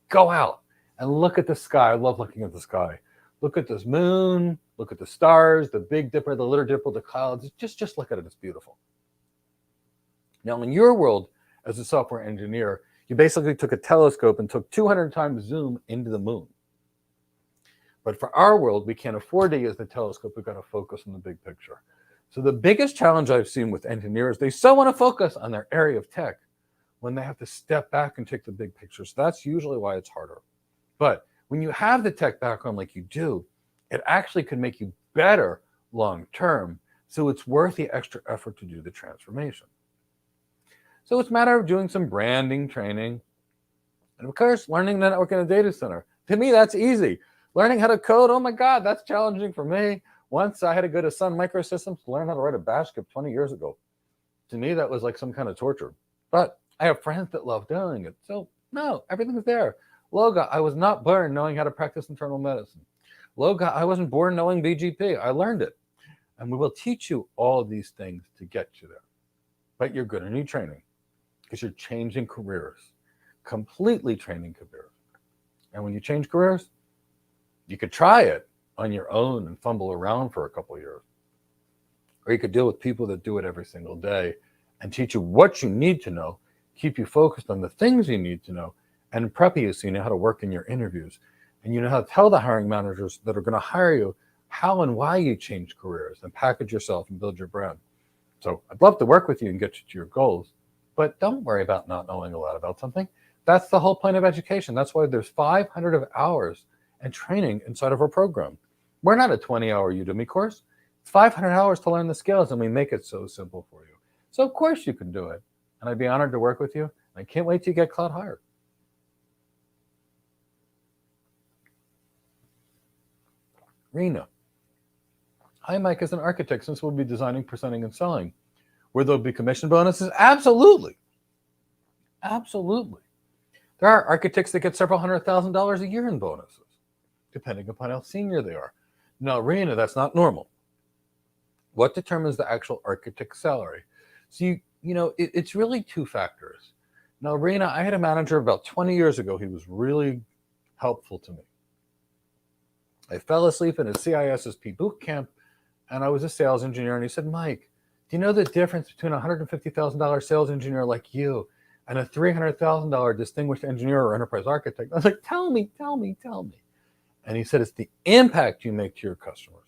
S1: go out and look at the sky. I love looking at the sky. Look at this moon, look at the stars, the Big Dipper, the Little Dipper, the clouds. Just look at it. It's beautiful. Now, in your world, as a software engineer, you basically took a telescope and took 200 times zoom into the moon. But for our world, we can't afford to use the telescope. We've got to focus on the big picture. So the biggest challenge I've seen with engineers, they so want to focus on their area of tech when they have to step back and take the big picture. So that's usually why it's harder. But when you have the tech background like you do, it actually could make you better long term. So it's worth the extra effort to do the transformation. So it's a matter of doing some branding training. And of course, learning the network in a data center. To me, that's easy. Learning how to code, oh my God, that's challenging for me. Once I had to go to Sun Microsystems to learn how to write a bash script 20 years ago. To me, that was like some kind of torture. But I have friends that love doing it. So no, everything's there. Loga, I was not born knowing how to practice internal medicine. Loga, I wasn't born knowing BGP. I learned it. And we will teach you all of these things to get you there. But you're going to need training because you're changing careers, completely training careers. And when you change careers, you could try it on your own and fumble around for a couple of years. Or you could deal with people that do it every single day and teach you what you need to know, keep you focused on the things you need to know, and prep you so you know how to work in your interviews. And you know how to tell the hiring managers that are going to hire you how and why you change careers and package yourself and build your brand. So I'd love to work with you and get you to your goals, but don't worry about not knowing a lot about something. That's the whole point of education. That's why there's 500 hours and training inside of our program. We're not a 20-hour Udemy course. It's 500 hours to learn the skills, and we make it so simple for you. So of course you can do it. and I'd be honored to work with you. I can't wait to get cloud hired. Rena. Hi, Mike. As an architect, since we'll be designing, presenting, and selling, will there be commission bonuses? Absolutely. Absolutely. There are architects that get several $100,000 a year in bonuses, depending upon how senior they are. Now, Rena, that's not normal. What determines the actual architect salary? So it's really two factors. Now, Rena, I had a manager about 20 years ago. He was really helpful to me. I fell asleep in a CISSP boot camp, and I was a sales engineer, and he said, Mike, do you know the difference between a $150,000 sales engineer like you and a $300,000 distinguished engineer or enterprise architect? I was like, tell me. And he said, it's the impact you make to your customers.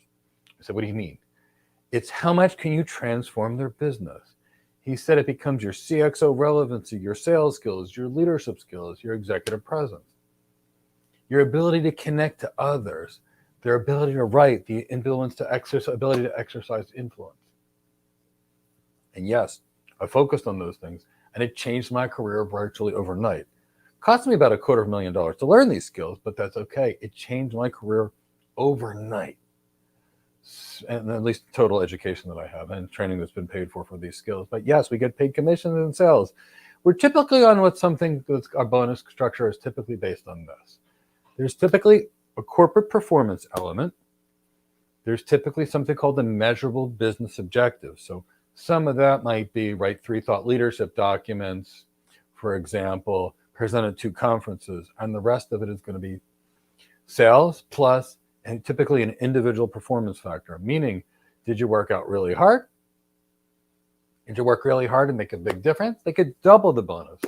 S1: I said, what do you mean? It's how much can you transform their business? He said it becomes your CXO relevancy, your sales skills, your leadership skills, your executive presence, your ability to connect to others, their ability to write, the ability to exercise influence. And yes, I focused on those things, and it changed my career virtually overnight. It cost me about $250,000 to learn these skills, but that's okay. It changed my career overnight. And at least total education that I have and training that's been paid for these skills. But yes, we get paid commissions and sales. We're typically on what something that's our bonus structure is typically based on this. There's typically a corporate performance element. There's typically something called the measurable business objectives. So some of that might be write 3 thought leadership documents, for example, present at 2 conferences, and the rest of it is going to be sales plus and typically an individual performance factor, meaning, did you work out really hard? Did you work really hard and make a big difference? They could double the bonus.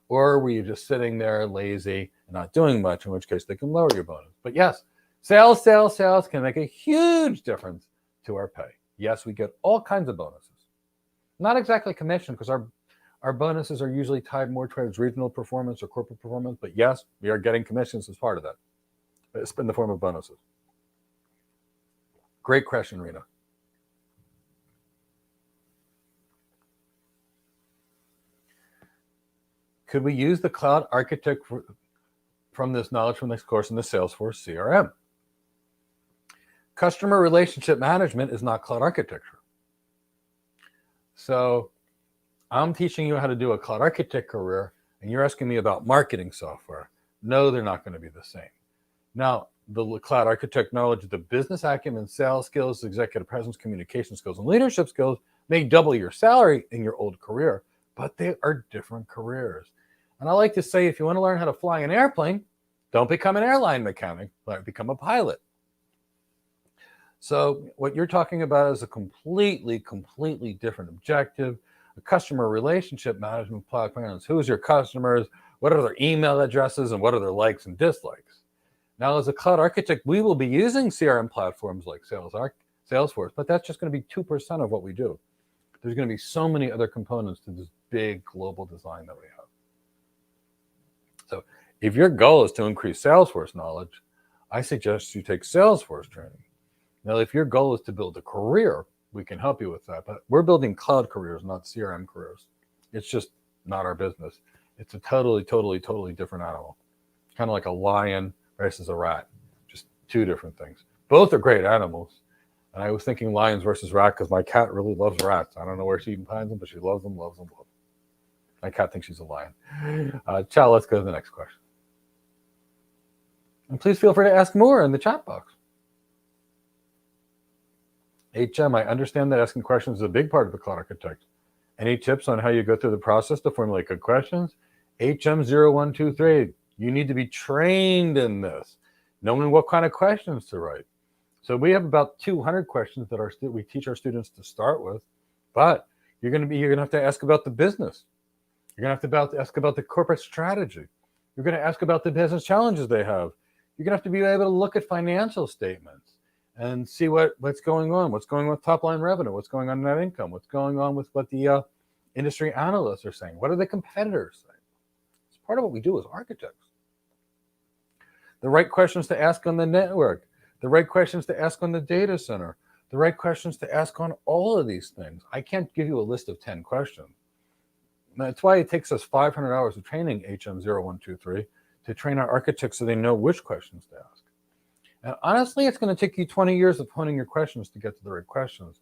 S1: Or were you just sitting there lazy and not doing much, in which case they can lower your bonus. But yes, sales can make a huge difference to our pay. Yes, we get all kinds of bonuses. Not exactly commission, because our bonuses are usually tied more towards regional performance or corporate performance. But yes, we are getting commissions as part of that. It's in the form of bonuses. Great question, Rena. Could we use the cloud architect from this knowledge from this course in the Salesforce CRM? Customer relationship management is not cloud architecture. So I'm teaching you how to do a cloud architect career, and you're asking me about marketing software. No, they're not going to be the same. Now, the cloud architect knowledge, the business acumen, sales skills, executive presence, communication skills, and leadership skills may double your salary in your old career, but they are different careers. And I like to say, if you want to learn how to fly an airplane, don't become an airline mechanic, but become a pilot. So what you're talking about is a completely different objective. A customer relationship management platform is who's your customers, what are their email addresses, and what are their likes and dislikes. Now, as a cloud architect, we will be using CRM platforms like Salesforce, but that's just going to be 2% of what we do. There's going to be so many other components to this big global design that we have. So if your goal is to increase Salesforce knowledge, I suggest you take Salesforce training. Now, if your goal is to build a career, we can help you with that. But we're building cloud careers, not CRM careers. It's just not our business. It's a totally different animal. Kind of like a lion versus a rat. Just 2 different things. Both are great animals. And I was thinking lions versus rat because my cat really loves rats. I don't know where she even finds them, but she loves them. My cat thinks she's a lion. Ciao, let's go to the next question. And please feel free to ask more in the chat box. HM, I understand that asking questions is a big part of the cloud architect. Any tips on how you go through the process to formulate good questions? HM0123, you need to be trained in this, knowing what kind of questions to write. So we have about 200 questions that we teach our students to start with, but you're going to have to ask about the business. You're going to have to ask about the corporate strategy. You're going to ask about the business challenges they have. You're going to have to be able to look at financial statements and see what's going on with top line revenue, what's going on in net income, what's going on with what the industry analysts are saying, what are the competitors saying. It's part of what we do as architects. The right questions to ask on the network, the right questions to ask on the data center, the right questions to ask on all of these things. I can't give you a list of 10 questions. That's why it takes us 500 hours of training HM0123 to train our architects so they know which questions to ask. And honestly, it's going to take you 20 years of honing your questions to get to the right questions.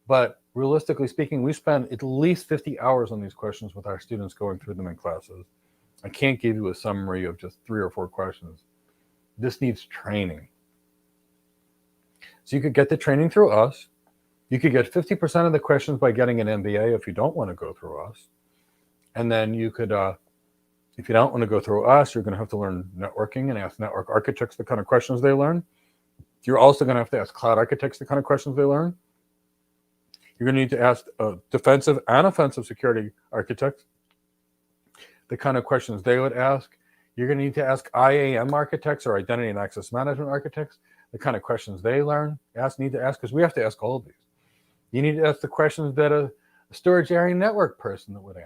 S1: But realistically speaking, we spend at least 50 hours on these questions with our students going through them in classes. I can't give you a summary of just 3 or 4 questions. This needs training. So you could get the training through us. You could get 50% of the questions by getting an MBA if you don't want to go through us. And then you could, if you don't want to go through us, you're going to have to learn networking and ask network architects the kind of questions they learn. You're also going to have to ask cloud architects the kind of questions they learn. You're going to need to ask defensive and offensive security architects the kind of questions they would ask. You're going to need to ask IAM architects or identity and access management architects the kind of questions they need to ask, because we have to ask all of these. You need to ask the questions that a storage area network person would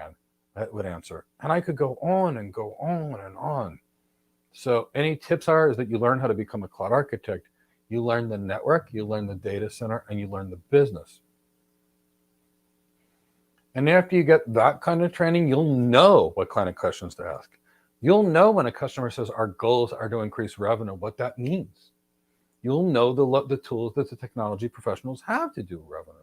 S1: answer. And I could go on and go on and on. So any tips is that you learn how to become a cloud architect. You learn the network, you learn the data center, and you learn the business. And after you get that kind of training, you'll know what kind of questions to ask. You'll know when a customer says our goals are to increase revenue, what that means. You'll know the tools that the technology professionals have to do revenue.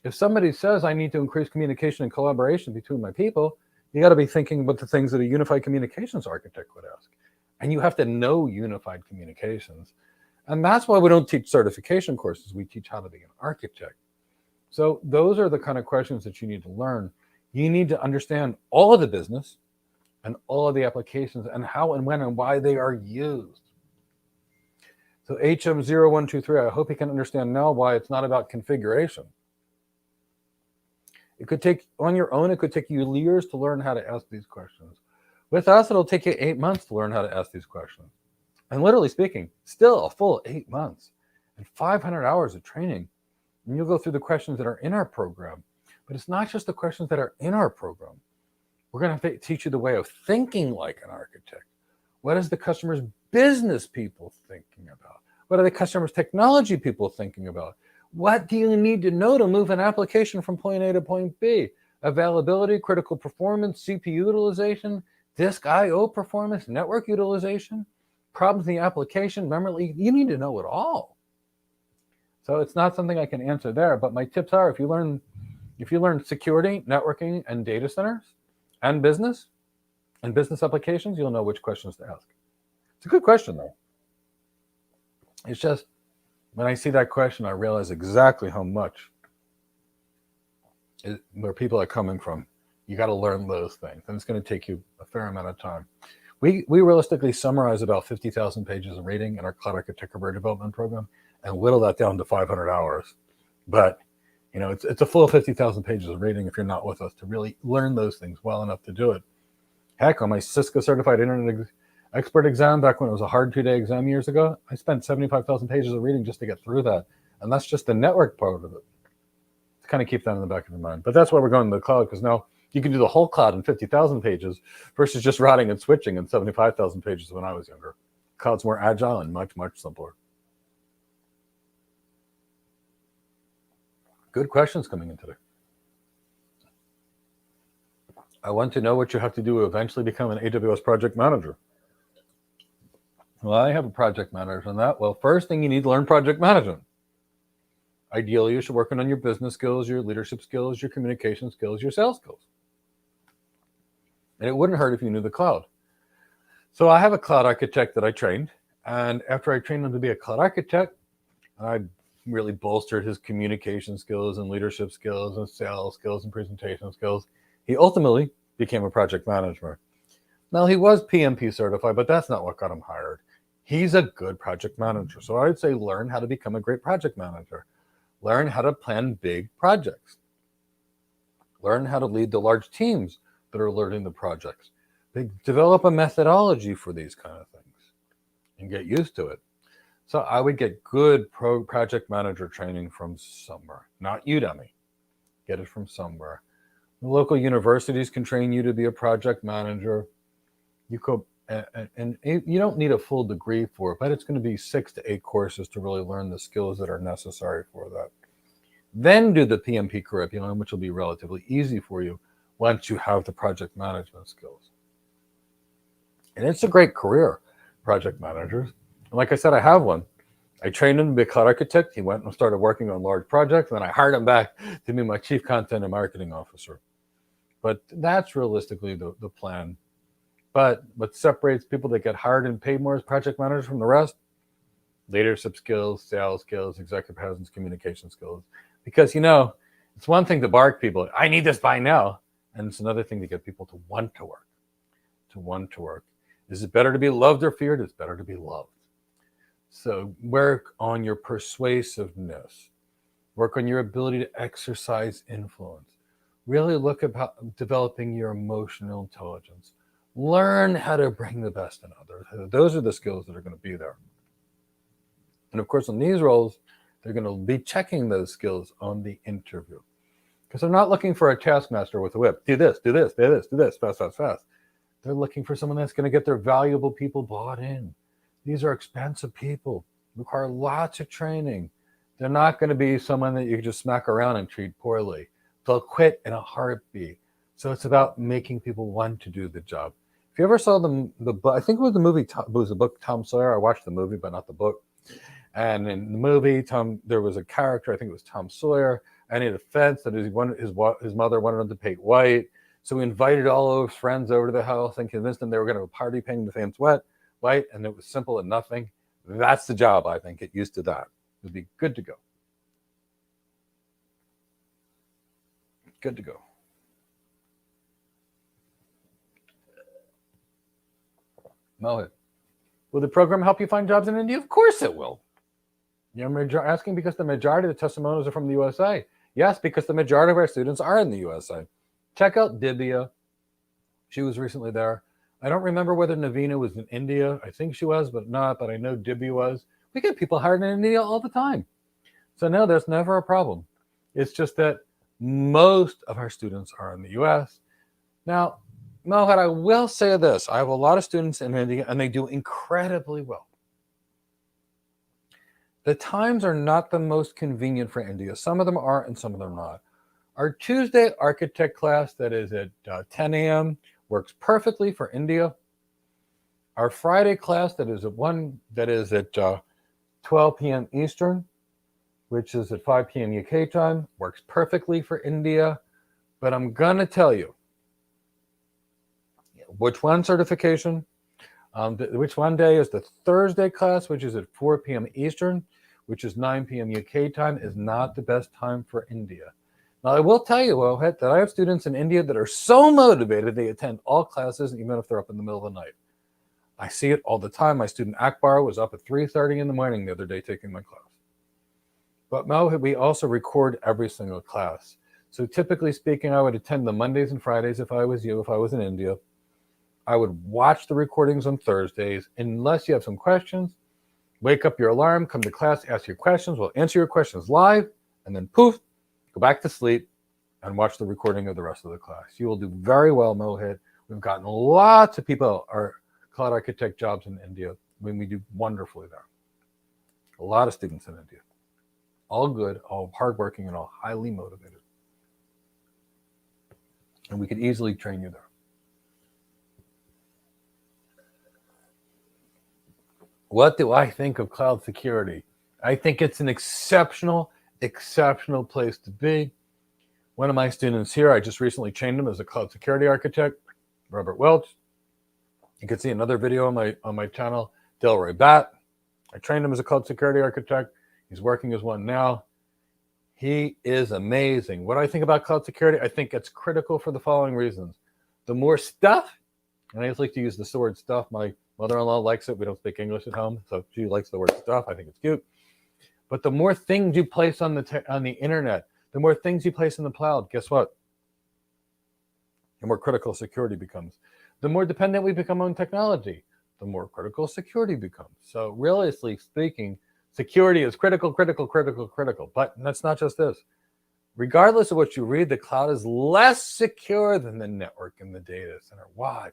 S1: If somebody says I need to increase communication and collaboration between my people, you got to be thinking about the things that a unified communications architect would ask. And you have to know unified communications. And that's why we don't teach certification courses. We teach how to be an architect. So those are the kind of questions that you need to learn. You need to understand all of the business and all of the applications and how and when and why they are used. So HM0123, I hope you can understand now why it's not about configuration. It could take, on your own, it could take you years to learn how to ask these questions. With us, it'll take you 8 months to learn how to ask these questions. And literally speaking, still a full 8 months and 500 hours of training. And you'll go through the questions that are in our program. But it's not just the questions that are in our program. We're going to teach you the way of thinking like an architect. What is the customer's business people thinking about? What are the customer's technology people thinking about? What do you need to know to move an application from point A to point B? Availability, critical performance, CPU utilization, disk I/O performance, network utilization, problems in the application, memory. You need to know it all. So it's not something I can answer there, but my tips are if you learn security, networking, and data centers, and business applications, you'll know which questions to ask. It's a good question, though. It's just, when I see that question, I realize exactly how much where people are coming from. You got to learn those things, and it's going to take you a fair amount of time. We realistically summarize about 50,000 pages of reading in our Cloud Architect Career Development Program and whittle that down to 500 hours. But it's a full 50,000 pages of reading if you're not with us to really learn those things well enough to do it. Heck, on my Cisco Certified Internet Expert exam, back when it was a hard 2-day exam years ago, I spent 75,000 pages of reading just to get through that. And that's just the network part of it. To kind of keep that in the back of your mind. But that's why we're going to the cloud, because now you can do the whole cloud in 50,000 pages versus just routing and switching in 75,000 pages when I was younger. Cloud's more agile and much, much simpler. Good questions coming in today. I want to know what you have to do to eventually become an AWS project manager. Well, I have a project manager on that. Well, first thing, you need to learn project management. Ideally, you should work on your business skills, your leadership skills, your communication skills, your sales skills. And it wouldn't hurt if you knew the cloud. So I have a cloud architect that I trained. And after I trained him to be a cloud architect, I really bolstered his communication skills and leadership skills and sales skills and presentation skills. He ultimately became a project manager. Now, he was PMP certified, but that's not what got him hired. He's a good project manager. So I would say learn how to become a great project manager. Learn how to plan big projects. Learn how to lead the large teams that are leading the projects. Develop a methodology for these kind of things and get used to it. So I would get good project manager training from somewhere, not Udemy. Get it from somewhere. The local universities can train you to be a project manager. You could, and you don't need a full degree for it, but it's going to be 6 to 8 courses to really learn the skills that are necessary for that. Then do the PMP curriculum, which will be relatively easy for you once you have the project management skills. And it's a great career, project managers. And like I said, I have one. I trained him to be a cloud architect. He went and started working on large projects, and then I hired him back to be my chief content and marketing officer. But that's realistically the plan. But what separates people that get hired and paid more as project managers from the rest? Leadership skills, sales skills, executive presence, communication skills. Because, it's one thing to bark people, I need this by now. And it's another thing to get people to want to work. Is it better to be loved or feared? It's better to be loved. So work on your persuasiveness. Work on your ability to exercise influence. Really look about developing your emotional intelligence. Learn how to bring the best in others. Those are the skills that are going to be there. And of course, in these roles, they're going to be checking those skills on the interview. Because they're not looking for a taskmaster with a whip. Do this, do this, do this, do this, fast, fast, fast. They're looking for someone that's going to get their valuable people bought in. These are expensive people, require lots of training. They're not going to be someone that you can just smack around and treat poorly. They'll quit in a heartbeat. So it's about making people want to do the job. If you ever saw I think it was the movie, it was the book Tom Sawyer. I watched the movie, but not the book. And in the movie, there was a character, I think it was Tom Sawyer, and he had a fence that his mother wanted him to paint white. So he invited all of his friends over to the house and convinced them they were going to have a party painting the fence white, and it was simple and nothing. That's the job, I think. Get used to that. It'll be good to go. Good to go. Mohit, will the program help you find jobs in India? Of course it will. You're asking because the majority of the testimonials are from the USA. Yes, because the majority of our students are in the USA. Check out Divya. She was recently there. I don't remember whether Navina was in India. I think she was, but not. But I know Divya was. We get people hired in India all the time. So no, there's never a problem. It's just that most of our students are in the US. Now, Mohit, I will say this. I have a lot of students in India, and they do incredibly well. The times are not the most convenient for India. Some of them are, and some of them are not. Our Tuesday architect class that is at 10 a.m. works perfectly for India. Our Friday class that is at 12 p.m. Eastern, which is at 5 p.m. UK time, works perfectly for India. But I'm going to tell you, which one certification? Which one day is the Thursday class, which is at 4 p.m. Eastern, which is 9 p.m. UK time, is not the best time for India. Now, I will tell you, Mohit, that I have students in India that are so motivated they attend all classes, even if they're up in the middle of the night. I see it all the time. My student Akbar was up at 3:30 in the morning the other day taking my class. But Mohit, we also record every single class. So typically speaking, I would attend the Mondays and Fridays if I was you, if I was in India. I would watch the recordings on Thursdays. Unless you have some questions, wake up your alarm, come to class, ask your questions. We'll answer your questions live, and then poof, go back to sleep and watch the recording of the rest of the class. You will do very well, Mohit. We've gotten lots of people our cloud architect jobs in India when we do wonderfully there. A lot of students in India. All good, all hardworking, and all highly motivated. And we could easily train you there. What do I think of cloud security? I think it's an exceptional place to be. One of my students here, I just recently trained him as a cloud security architect, Robert Welch. You can see another video on my channel, Delroy Batt. I trained him as a cloud security architect. He's working as one now. He is amazing. What I think about cloud security, I think it's critical for the following reasons. The more stuff, and I just like to use the word stuff. My mother-in-law likes it. We don't speak English at home, so she likes the word stuff. I think it's cute. But the more things you place on the internet, the more things you place in the cloud, guess what? The more critical security becomes. The more dependent we become on technology, the more critical security becomes. So realistically speaking, security is critical. But that's not just this. Regardless of what you read, the cloud is less secure than the network and the data center. Why?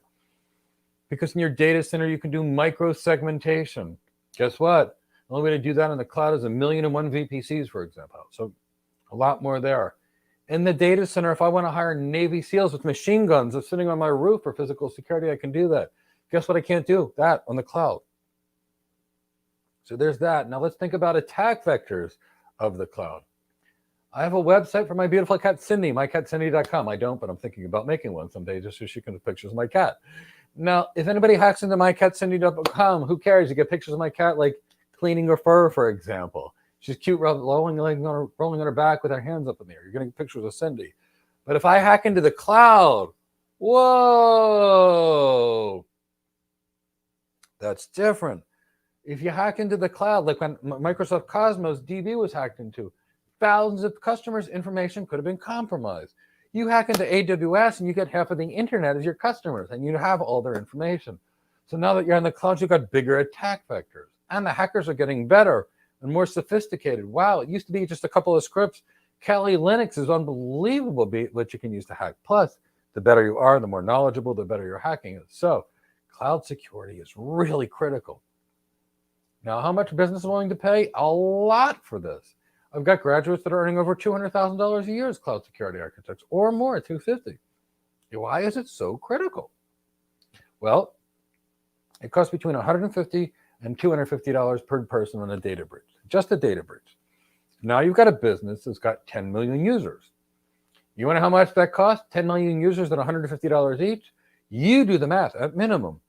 S1: Because in your data center, you can do micro-segmentation. Guess what? The only way to do that in the cloud is 1,000,001 VPCs, for example. So a lot more there. In the data center, if I want to hire Navy SEALs with machine guns that's sitting on my roof for physical security, I can do that. Guess what I can't do? That on the cloud. So there's that. Now let's think about attack vectors of the cloud. I have a website for my beautiful cat, Cindy, mycatcindy.com. I don't, but I'm thinking about making one someday just so she can have pictures of my cat. Now, if anybody hacks into mycatcindy.com, who cares? You get pictures of my cat, like cleaning her fur, for example. She's cute, rolling on her back with her hands up in the air. You're getting pictures of Cindy. But if I hack into the cloud, whoa, that's different. If you hack into the cloud, like when Microsoft Cosmos DB was hacked into, thousands of customers' information could have been compromised. You hack into AWS and you get half of the internet as your customers, and you have all their information. So now that you're in the cloud, you've got bigger attack vectors, and the hackers are getting better and more sophisticated. Wow, it used to be just a couple of scripts. Kali Linux is unbelievable what you can use to hack. Plus, the better you are, the more knowledgeable, the better your hacking is. So cloud security is really critical. Now, how much business is willing to pay? A lot for this. I've got graduates that are earning over $200,000 a year as cloud security architects, or more, $250,000. Why is it so critical? Well, it costs between $150 and $250 per person on a data breach, just a data breach. Now you've got a business that's got 10 million users. You want to know how much that costs? 10 million users at $150 each? You do the math at minimum.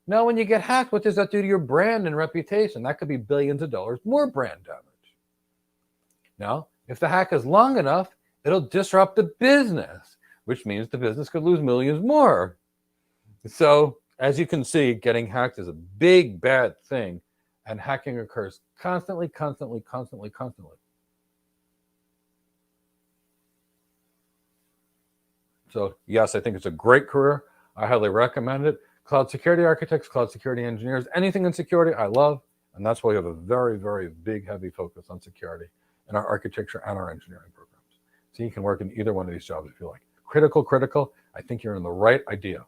S1: Now, when you get hacked, what does that do to your brand and reputation? That could be billions of dollars more brand damage. Now, if the hack is long enough, it'll disrupt the business, which means the business could lose millions more. So, as you can see, getting hacked is a big, bad thing, and hacking occurs constantly. So, yes, I think it's a great career. I highly recommend it. Cloud security architects, cloud security engineers, anything in security, I love. And that's why we have a very, very big, heavy focus on security in our architecture and our engineering programs. So you can work in either one of these jobs if you like. Critical. I think you're in the right idea.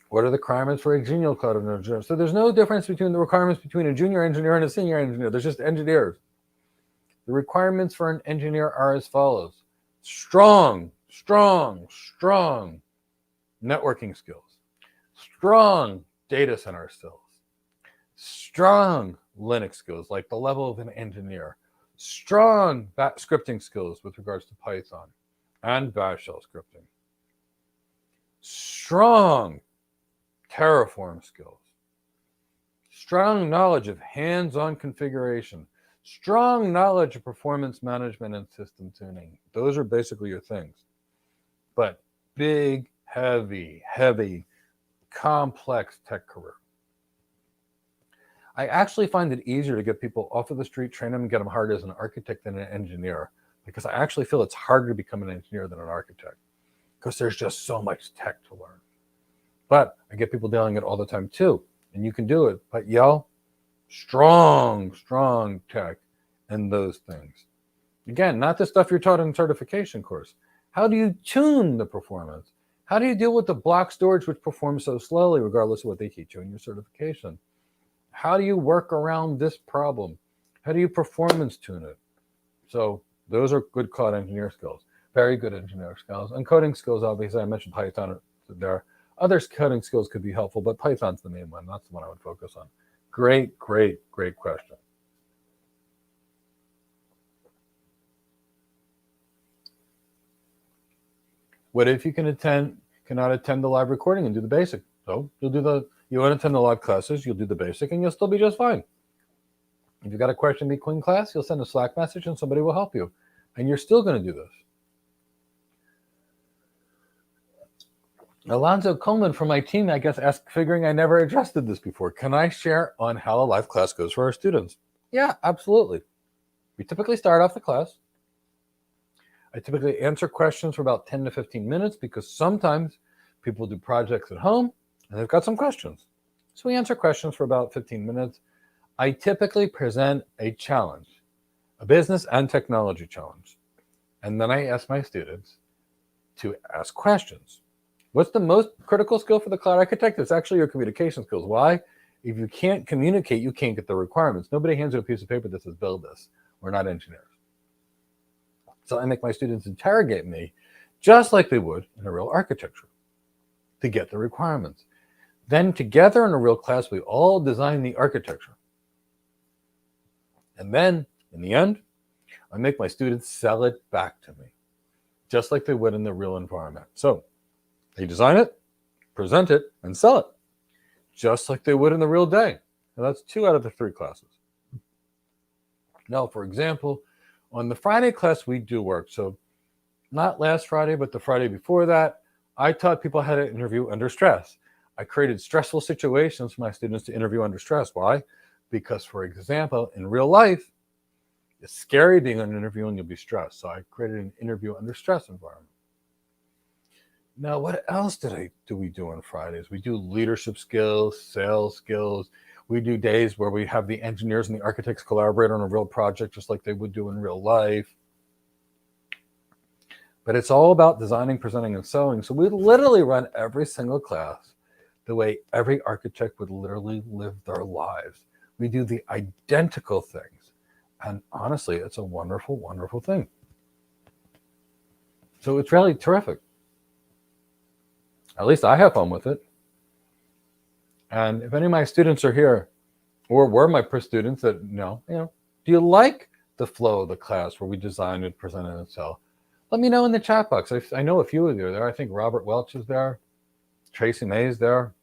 S1: What are the requirements for a junior cloud engineer? So there's no difference between the requirements between a junior engineer and a senior engineer. There's just engineers. The requirements for an engineer are as follows. Strong networking skills, strong data center skills, strong Linux skills, like the level of an engineer, strong scripting skills with regards to Python and Bash shell scripting, strong Terraform skills, strong knowledge of hands-on configuration, strong knowledge of performance management and system tuning. Those are basically your things. But big, heavy, complex tech career. I actually find it easier to get people off of the street, train them, and get them hired as an architect than an engineer, because I actually feel it's harder to become an engineer than an architect, because there's just so much tech to learn. But I get people doing it all the time too, and you can do it. But strong tech and those things. Again, not the stuff you're taught in certification course. How do you tune the performance? How do you deal with the block storage which performs so slowly regardless of what they teach you in your certification? How do you work around this problem? How do you performance tune it? So those are good cloud engineer skills, very good engineer skills. And coding skills, obviously, I mentioned Python there. Other coding skills could be helpful, but Python's the main one. That's the one I would focus on. Great question. What if you cannot attend the live recording and do the basic? So you won't attend the live classes, you'll do the basic, and you'll still be just fine. If you've got a question between class, you'll send a Slack message and somebody will help you. And you're still going to do this. Alonzo Coleman from my team, I guess, asked, figuring I never addressed this before, can I share on how a live class goes for our students? Yeah, absolutely. We typically start off the class. I typically answer questions for about 10 to 15 minutes because sometimes people do projects at home and they've got some questions. So we answer questions for about 15 minutes. I typically present a challenge, a business and technology challenge. And then I ask my students to ask questions. What's the most critical skill for the cloud architect? It's actually your communication skills. Why? If you can't communicate, you can't get the requirements. Nobody hands you a piece of paper that says build this. We're not engineers. So I make my students interrogate me just like they would in a real architecture to get the requirements. Then together in a real class, we all design the architecture. And then in the end, I make my students sell it back to me, just like they would in the real environment. So they design it, present it, and sell it, just like they would in the real day. And that's 2 out of the 3 classes. Now, for example, on the Friday class, we do work. So not last Friday, but the Friday before that, I taught people how to interview under stress. I created stressful situations for my students to interview under stress. Why? Because, for example, in real life, it's scary being on an interview and you'll be stressed. So I created an interview under stress environment. Now, what else do we do on Fridays? We do leadership skills, sales skills. We do days where we have the engineers and the architects collaborate on a real project, just like they would do in real life. But it's all about designing, presenting, and selling. So we literally run every single class the way every architect would literally live their lives. We do the identical things. And honestly, it's a wonderful, wonderful thing. So it's really terrific. At least I have fun with it. And if any of my students are here, or were my students that do you like the flow of the class where we design it, present it, and sell? Let me know in the chat box. I know a few of you are there. I think Robert Welch is there. Tracy May is there.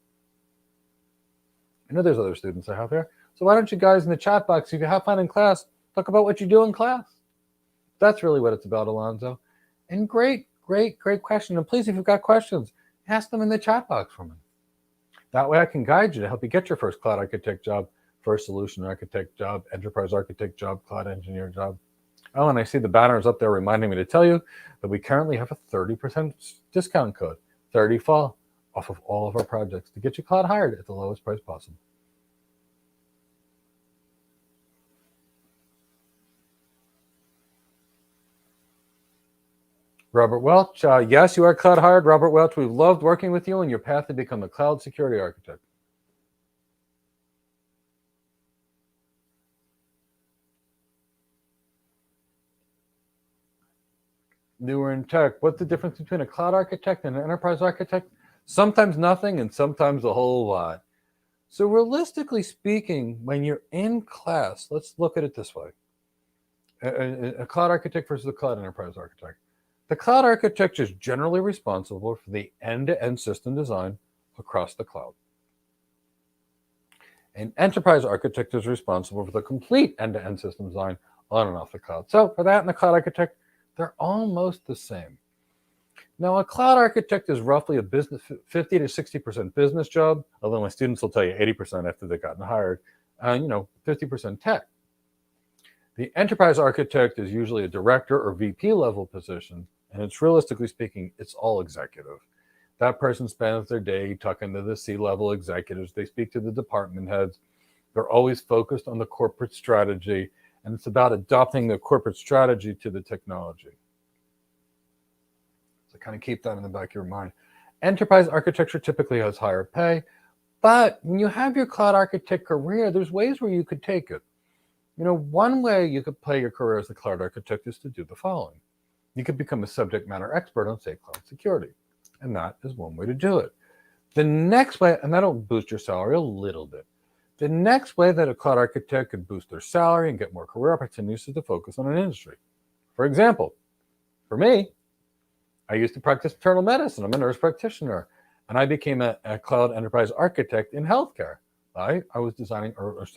S1: I know there's other students I have here. So why don't you guys in the chat box, if you have fun in class, talk about what you do in class. That's really what it's about, Alonzo. And great question. And please, if you've got questions, ask them in the chat box for me. That way I can guide you to help you get your first cloud architect job, first solution architect job, enterprise architect job, cloud engineer job. Oh, and I see the banners up there reminding me to tell you that we currently have a 30% discount code, 30 fall, off of all of our projects to get you cloud hired at the lowest price possible. Robert Welch, yes, you are cloud hired. Robert Welch, we've loved working with you on your path to become a cloud security architect. Newer in tech, what's the difference between a cloud architect and an enterprise architect? Sometimes nothing and sometimes a whole lot. So realistically speaking, when you're in class, let's look at it this way. A cloud architect versus a cloud enterprise architect. The cloud architect is generally responsible for the end-to-end system design across the cloud. An enterprise architect is responsible for the complete end-to-end system design on and off the cloud. So for that and the cloud architect, they're almost the same. Now, a cloud architect is roughly a business 50 to 60% business job, although my students will tell you 80% after they've gotten hired, 50% tech. The enterprise architect is usually a director or VP level position, and it's realistically speaking, it's all executive. That person spends their day talking to the C-level executives. They speak to the department heads. They're always focused on the corporate strategy, and it's about adopting the corporate strategy to the technology. So kind of keep that in the back of your mind. Enterprise architecture typically has higher pay, but when you have your cloud architect career, there's ways where you could take it. One way you could play your career as a cloud architect is to do the following. You could become a subject matter expert on, say, cloud security, and that is one way to do it. The next way, and that'll boost your salary a little bit. The next way that a cloud architect could boost their salary and get more career opportunities is to focus on an industry. For example, for me, I used to practice internal medicine. I'm a nurse practitioner, and I became a cloud enterprise architect in healthcare. I was designing or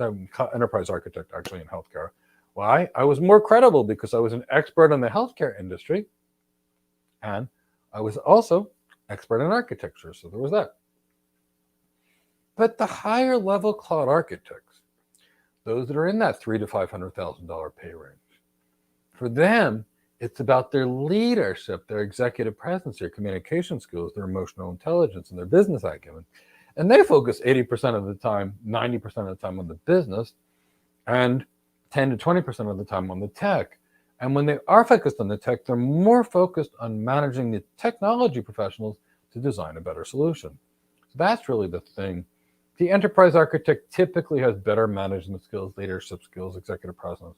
S1: enterprise architect actually in healthcare. Why? I was more credible because I was an expert in the healthcare industry, and I was also expert in architecture, so there was that. But the higher level cloud architects, those that are in that $300,000 to $500,000 pay range, for them, it's about their leadership, their executive presence, their communication skills, their emotional intelligence, and their business acumen. And they focus 80% of the time, 90% of the time on the business, and 10 to 20% of the time on the tech. And when they are focused on the tech, they're more focused on managing the technology professionals to design a better solution. So that's really the thing The enterprise architect typically has better management skills, leadership skills, executive presence.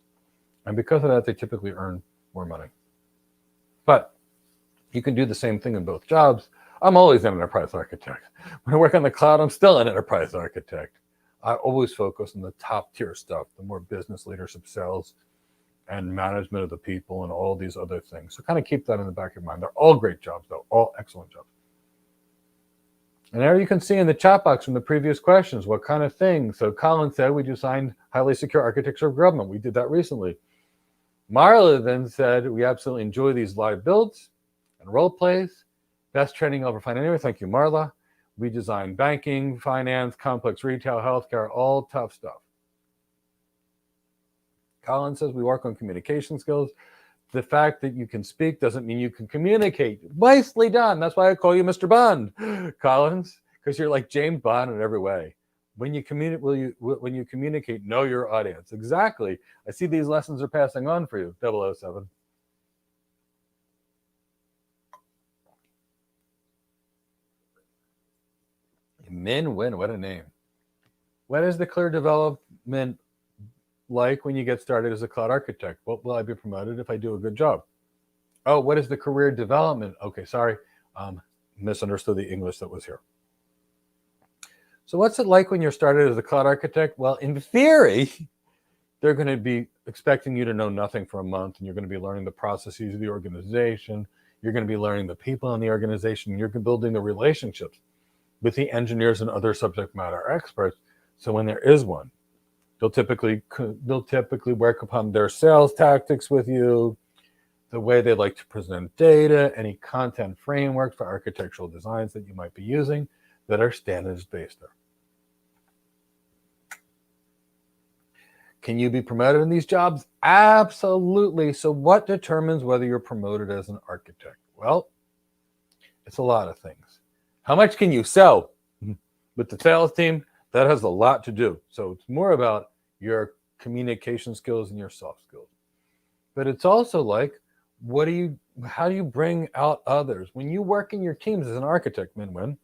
S1: And because of that, they typically earn more money. But you can do the same thing in both jobs. I'm always an enterprise architect. When I work on the cloud, I'm still an enterprise architect. I always focus on the top tier stuff, the more business leadership, sales, and management of the people and all these other things. So kind of keep that in the back of your mind. They're all great jobs, though, all excellent jobs. And there you can see in the chat box from the previous questions, what kind of things. So Colin said we designed highly secure architecture of government. We did that recently. Marla then said, we absolutely enjoy these live builds and role plays. Best training I'll ever find anywhere. Thank you, Marla. We design banking, finance, complex retail, healthcare, all tough stuff. Colin says we work on communication skills. The fact that you can speak doesn't mean you can communicate. Nicely done. That's why I call you Mr. Bond, Collins, because you're like James Bond in every way. When you communicate, know your audience. Exactly. I see these lessons are passing on for you, 007. Min Win, what a name. What is the career development like when you get started as a cloud architect? What will I be promoted if I do a good job? Oh, what is the career development? Okay, sorry. Misunderstood the English that was here. So what's it like when you're started as a cloud architect? Well, in theory, they're going to be expecting you to know nothing for a month, and you're going to be learning the processes of the organization. You're going to be learning the people in the organization. You're building the relationships with the engineers and other subject matter experts. So when there is one, they'll typically work upon their sales tactics with you, the way they like to present data, any content framework for architectural designs that you might be using that are standards-based there. Can you be promoted in these jobs? Absolutely. So what determines whether you're promoted as an architect? Well, it's a lot of things. How much can you sell with the sales team? That has a lot to do. So it's more about your communication skills and your soft skills. But it's also like, how do you bring out others? When you work in your teams as an architect, Min-Win,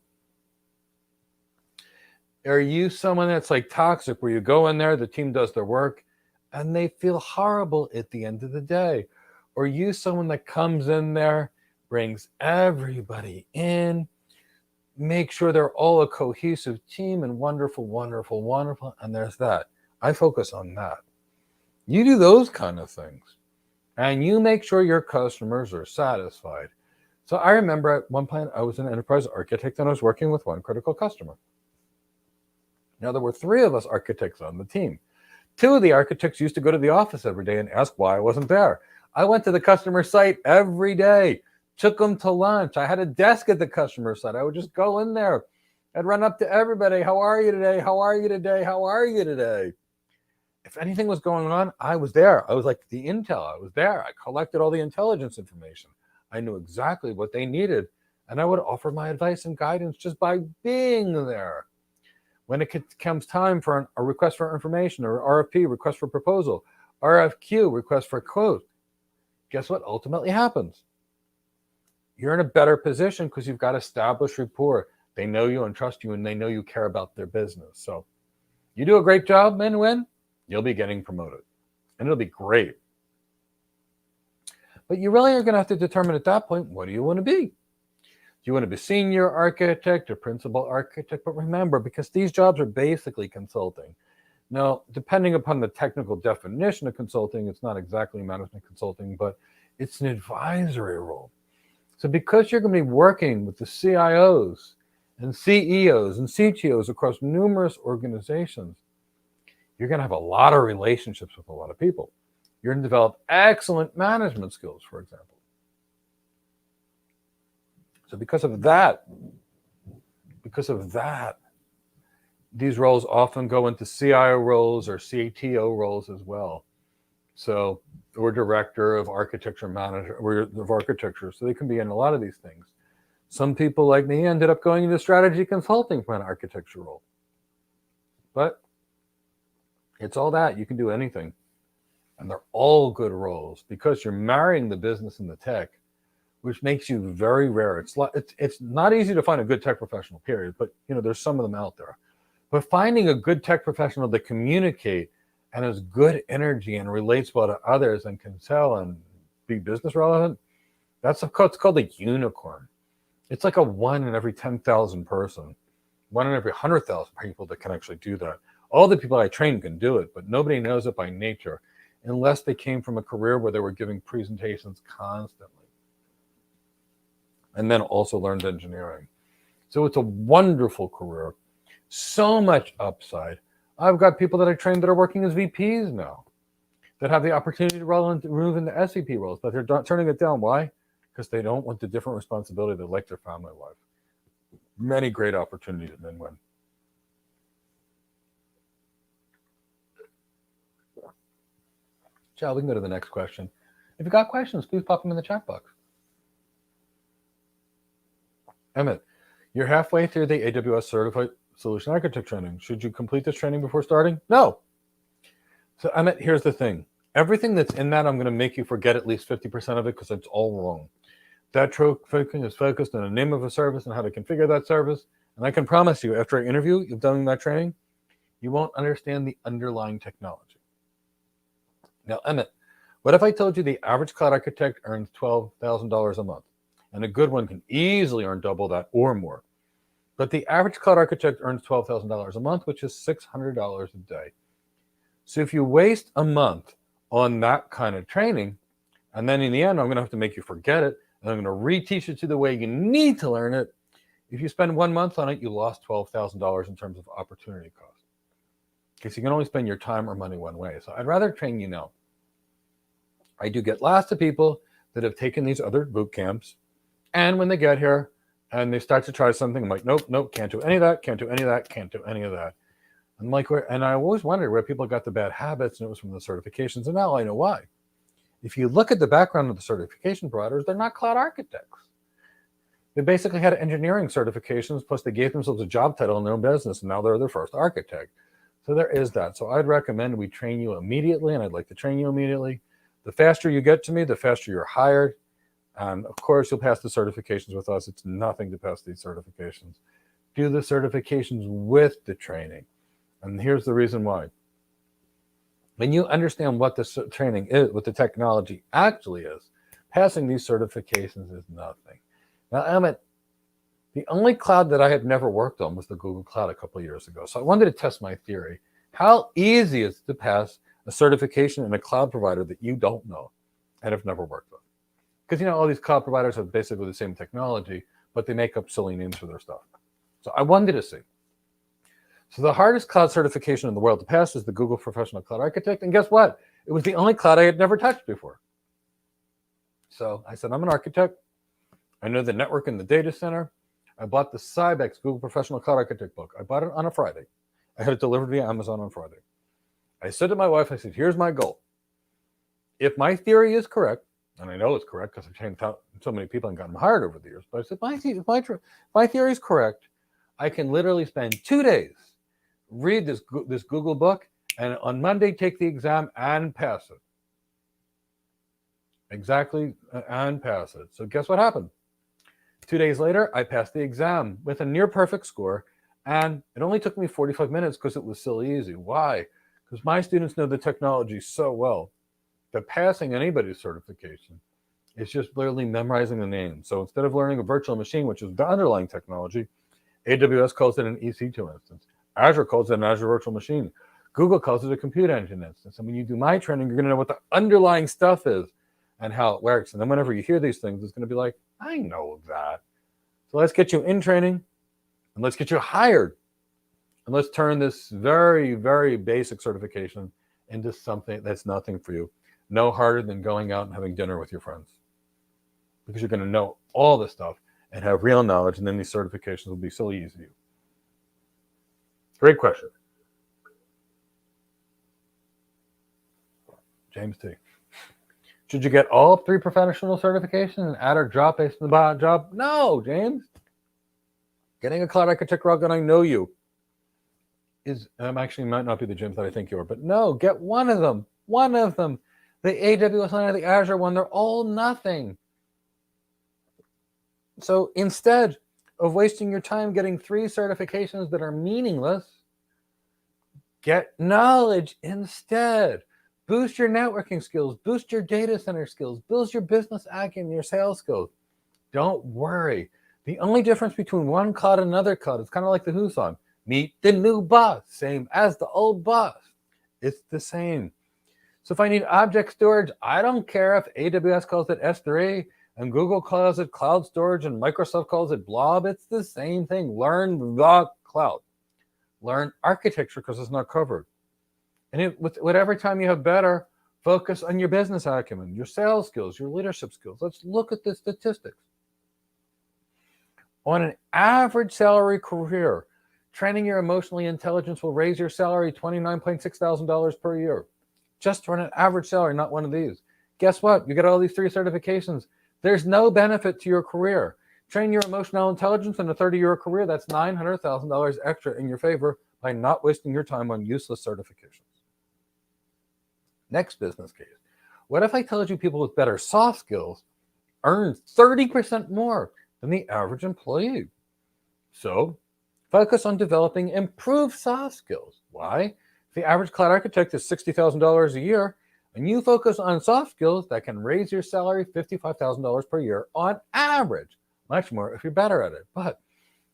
S1: are you someone that's like toxic, where you go in there, the team does their work, and they feel horrible at the end of the day? Or are you someone that comes in there, brings everybody in, make sure they're all a cohesive team and wonderful, wonderful, wonderful, and there's that. I focus on that. You do those kind of things, and you make sure your customers are satisfied. So I remember at one point I was an enterprise architect and I was working with one critical customer. Now there were 3 of us architects on the team. 2 of the architects used to go to the office every day and ask why I wasn't there. I went to the customer site every day. Took them to lunch. I had a desk at the customer side. I would just go in there. I'd run up to everybody. How are you today? How are you today? How are you today? If anything was going on, I was there. I was like the intel. I was there. I collected all the intelligence information. I knew exactly what they needed. And I would offer my advice and guidance just by being there. When it comes time for a request for information, or RFP, request for proposal, RFQ, request for quote, guess what ultimately happens? You're in a better position because you've got established rapport. They know you and trust you, and they know you care about their business. So you do a great job, Min-Win, you'll be getting promoted. And it'll be great. But you really are going to have to determine at that point, what do you want to be? Do you want to be senior architect or principal architect? But remember, because these jobs are basically consulting. Now, depending upon the technical definition of consulting, it's not exactly management consulting, but it's an advisory role. So because you're going to be working with the CIOs and CEOs and CTOs across numerous organizations, you're going to have a lot of relationships with a lot of people. You're going to develop excellent management skills, for example. So because of that, these roles often go into CIO roles or CTO roles as well. So, or director of architecture, manager of architecture. So they can be in a lot of these things. Some people like me ended up going into strategy consulting for an architecture role. But it's all that. You can do anything. And they're all good roles because you're marrying the business and the tech, which makes you very rare. It's not easy to find a good tech professional, period. But there's some of them out there. But finding a good tech professional that communicate and has good energy and relates well to others and can sell and be business relevant, that's what's called a unicorn. It's like a 1 in every 10,000 person, 1 in every 100,000 people that can actually do that. All the people I train can do it, but nobody knows it by nature unless they came from a career where they were giving presentations constantly and then also learned engineering. So it's a wonderful career, so much upside. I've got people that I trained that are working as VPs now that have the opportunity to move into SVP roles, but they're turning it down. Why? Because they don't want the different responsibility. They like their family life. Many great opportunities and then win. Shall we can go to the next question? If you got questions, please pop them in the chat box. Emmett, you're halfway through the AWS Certified Solution Architect training. Should you complete this training before starting? No. So Emmett, here's the thing. Everything that's in that, I'm going to make you forget at least 50% of it because it's all wrong. That training is focused on the name of a service and how to configure that service. And I can promise you, after I interview, you've done that training, you won't understand the underlying technology. Now, Emmett, what if I told you the average cloud architect earns $12,000 a month? And a good one can easily earn double that or more. But the average cloud architect earns $12,000 a month, which is $600 a day. So if you waste a month on that kind of training, and then in the end, I'm going to have to make you forget it, and I'm going to reteach it to the way you need to learn it. If you spend 1 month on it, you lost $12,000 in terms of opportunity cost. Because you can only spend your time or money one way. So I'd rather train you now. I do get lots of people that have taken these other boot camps, and when they get here and they start to try something, I'm like, nope, can't do any of that, can't do any of that, can't do any of that. I'm like, and I always wondered where people got the bad habits, and it was from the certifications, and now I know why. If you look at the background of the certification providers, they're not cloud architects. They basically had engineering certifications, plus they gave themselves a job title in their own business, and now they're their first architect. So there is that. So I'd recommend we train you immediately, and I'd like to train you immediately. The faster you get to me, the faster you're hired. And of course, you'll pass the certifications with us. It's nothing to pass these certifications. Do the certifications with the training. And here's the reason why. When you understand what the training is, what the technology actually is, passing these certifications is nothing. Now, Emmett, the only cloud that I had never worked on was the Google Cloud a couple of years ago. So I wanted to test my theory. How easy is it to pass a certification in a cloud provider that you don't know and have never worked with? Because, all these cloud providers have basically the same technology, but they make up silly names for their stuff. So I wanted to see. So the hardest cloud certification in the world to pass is the Google Professional Cloud Architect. And guess what? It was the only cloud I had never touched before. So I said, I'm an architect. I know the network and the data center. I bought the Cybex Google Professional Cloud Architect book. I bought it on a Friday. I had it delivered via Amazon on Friday. I said to my wife, I said, here's my goal. If my theory is correct, and I know it's correct because I've trained so many people and gotten them hired over the years, but I said, if my theory is correct, I can literally spend 2 days, read this Google book, and on Monday take the exam and pass it. Exactly, and pass it. So guess what happened? 2 days later, I passed the exam with a near perfect score, and it only took me 45 minutes because it was so easy. Why? Because my students know the technology so well that passing anybody's certification is just literally memorizing the name. So instead of learning a virtual machine, which is the underlying technology, AWS calls it an EC2 instance. Azure calls it an Azure virtual machine. Google calls it a compute engine instance. And when you do my training, you're going to know what the underlying stuff is and how it works. And then whenever you hear these things, it's going to be like, I know that. So let's get you in training, and let's get you hired. And let's turn this very, very basic certification into something that's nothing for you. No harder than going out and having dinner with your friends. Because you're going to know all this stuff and have real knowledge, and then these certifications will be so easy to you. Great question. James T. Should you get all 3 professional certifications and add or drop based on the job? No, James. Getting a cloud architect role, and I know you, is actually might not be the James that I think you are, but no, get one of them. One of them. The AWS one or the Azure one, they're all nothing. So instead of wasting your time getting 3 certifications that are meaningless, Get knowledge instead. Boost your networking skills, boost your data center skills, boost your business acumen, your sales skills. Don't worry. The only difference between one cloud and another cloud is kind of like the Who song. Meet the new boss, same as the old boss. It's the same. So if I need object storage, I don't care if AWS calls it S3 and Google calls it cloud storage and Microsoft calls it blob. It's the same thing. Learn the cloud. Learn architecture because it's not covered. And whatever time you have better, focus on your business acumen, your sales skills, your leadership skills. Let's look at the statistics. On an average salary career, training your emotional intelligence will raise your salary $29,600 per year. Just for an average salary, not one of these. Guess what? You get all these 3 certifications. There's no benefit to your career. Train your emotional intelligence in a 30-year career. That's $900,000 extra in your favor by not wasting your time on useless certifications. Next business case. What if I told you people with better soft skills earn 30% more than the average employee? So focus on developing improved soft skills. Why? If the average cloud architect is $60,000 a year, and you focus on soft skills, that can raise your salary $55,000 per year on average. Much more if you're better at it. But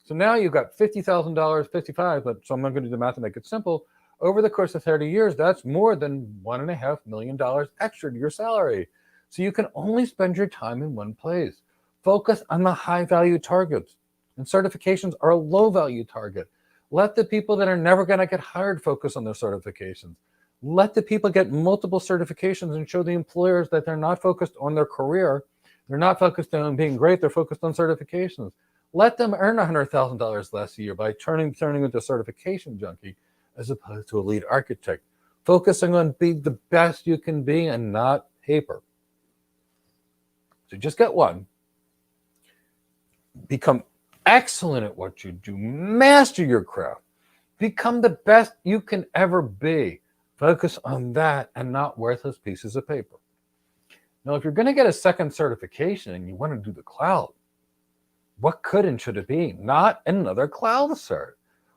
S1: so now you've got $50,000, 55, but so I'm not going to do the math to make it simple. Over the course of 30 years, that's more than $1.5 million extra to your salary. So you can only spend your time in one place. Focus on the high value targets. And certifications are a low value target. Let the people that are never going to get hired focus on their certifications. Let the people get multiple certifications and show the employers that they're not focused on their career. They're not focused on being great. They're focused on certifications. Let them earn $100,000 less a year by turning into a certification junkie as opposed to a lead architect. Focusing on being the best you can be and not paper. So just get one. Become excellent at what you do. Master your craft. Become the best you can ever be. Focus on that and not worthless pieces of paper. Now, if you're going to get a second certification and you want to do the cloud, what could and should it be? Not another cloud cert.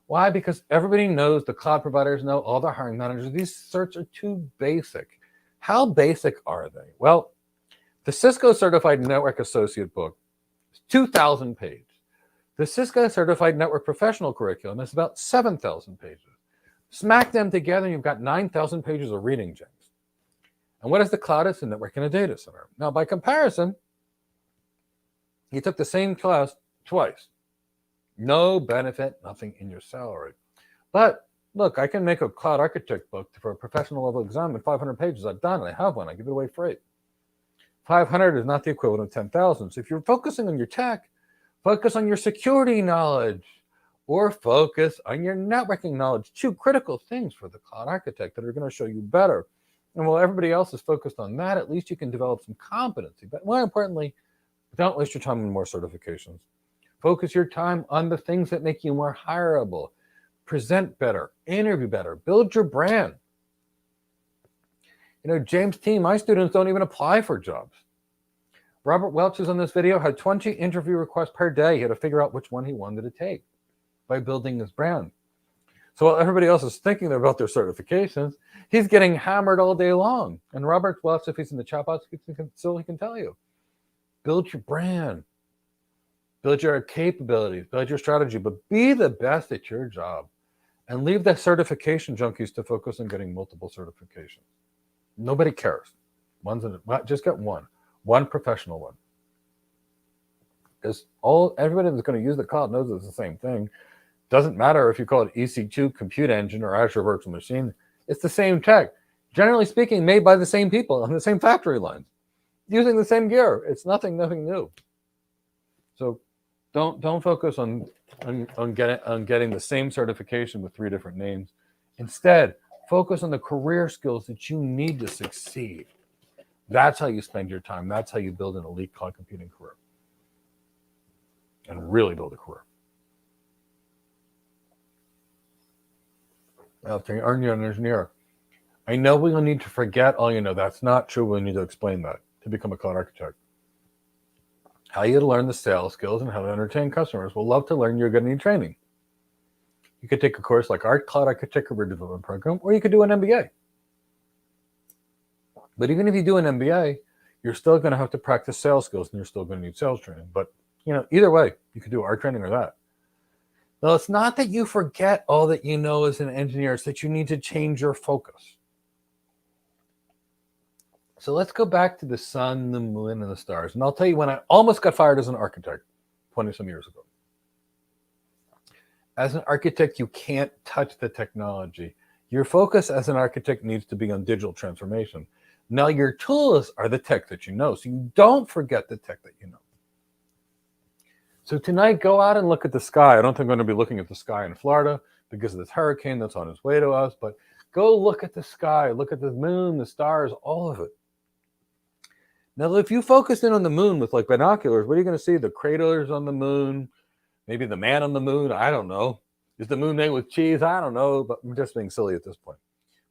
S1: Why? Because everybody knows, the cloud providers know, all the hiring managers, these certs are too basic. How basic are they? Well, the Cisco Certified Network Associate book is 2,000 pages. The Cisco Certified Network Professional curriculum is about 7,000 pages. Smack them together, and you've got 9,000 pages of reading gems. And what is the cloud? It's a network and a data center. Now, by comparison, you took the same class twice. No benefit, nothing in your salary. But look, I can make a cloud architect book for a professional level exam in 500 pages. I've done it. I have one. I give it away free. 500 is not the equivalent of 10,000. So if you're focusing on your tech, focus on your security knowledge or focus on your networking knowledge. 2 critical things for the cloud architect that are going to show you better. And while everybody else is focused on that, at least you can develop some competency. But more importantly, don't waste your time on more certifications. Focus your time on the things that make you more hireable. Present better, interview better, build your brand. You know, James T., my students don't even apply for jobs. Robert Welch, who's on this video, had 20 interview requests per day. He had to figure out which one he wanted to take by building his brand. So while everybody else is thinking about their certifications, he's getting hammered all day long. And Robert Welch, if he's in the chat box, he can tell you. Build your brand. Build your capabilities. Build your strategy. But be the best at your job. And leave the certification junkies to focus on getting multiple certifications. Nobody cares. Just get one. One professional one. Because everybody that's going to use the cloud knows it's the same thing. Doesn't matter if you call it EC2 Compute Engine or Azure Virtual Machine. It's the same tech. Generally speaking, made by the same people on the same factory lines, using the same gear. It's nothing new. So don't focus on getting the same certification with 3 different names. Instead, focus on the career skills that you need to succeed. That's how you spend your time. That's how you build an elite cloud computing career. And really build a career. After you earn your engineer, I know we will need to forget all you know. That's not true. We need to explain that to become a cloud architect. How you learn the sales skills and how to entertain customers. We'll love to learn. You're going to need training. You could take a course like our Cloud Architecture Development Program, or you could do an MBA. But even if you do an MBA, you're still going to have to practice sales skills, and you're still going to need sales training. But either way, you could do our training or that. Now, it's not that you forget all that you know as an engineer, it's that you need to change your focus. So let's go back to the sun, the moon, and the stars. And I'll tell you when I almost got fired as an architect 20-some years ago. As an architect, you can't touch the technology. Your focus as an architect needs to be on digital transformation. Now, your tools are the tech that you know, so you don't forget the tech that you know. So tonight, go out and look at the sky. I don't think I'm going to be looking at the sky in Florida because of this hurricane that's on its way to us, but go look at the sky, look at the moon, the stars, all of it. Now, if you focus in on the moon with like binoculars, what are you going to see? The craters on the moon, maybe the man on the moon, I don't know. Is the moon made with cheese? I don't know, but I'm just being silly at this point.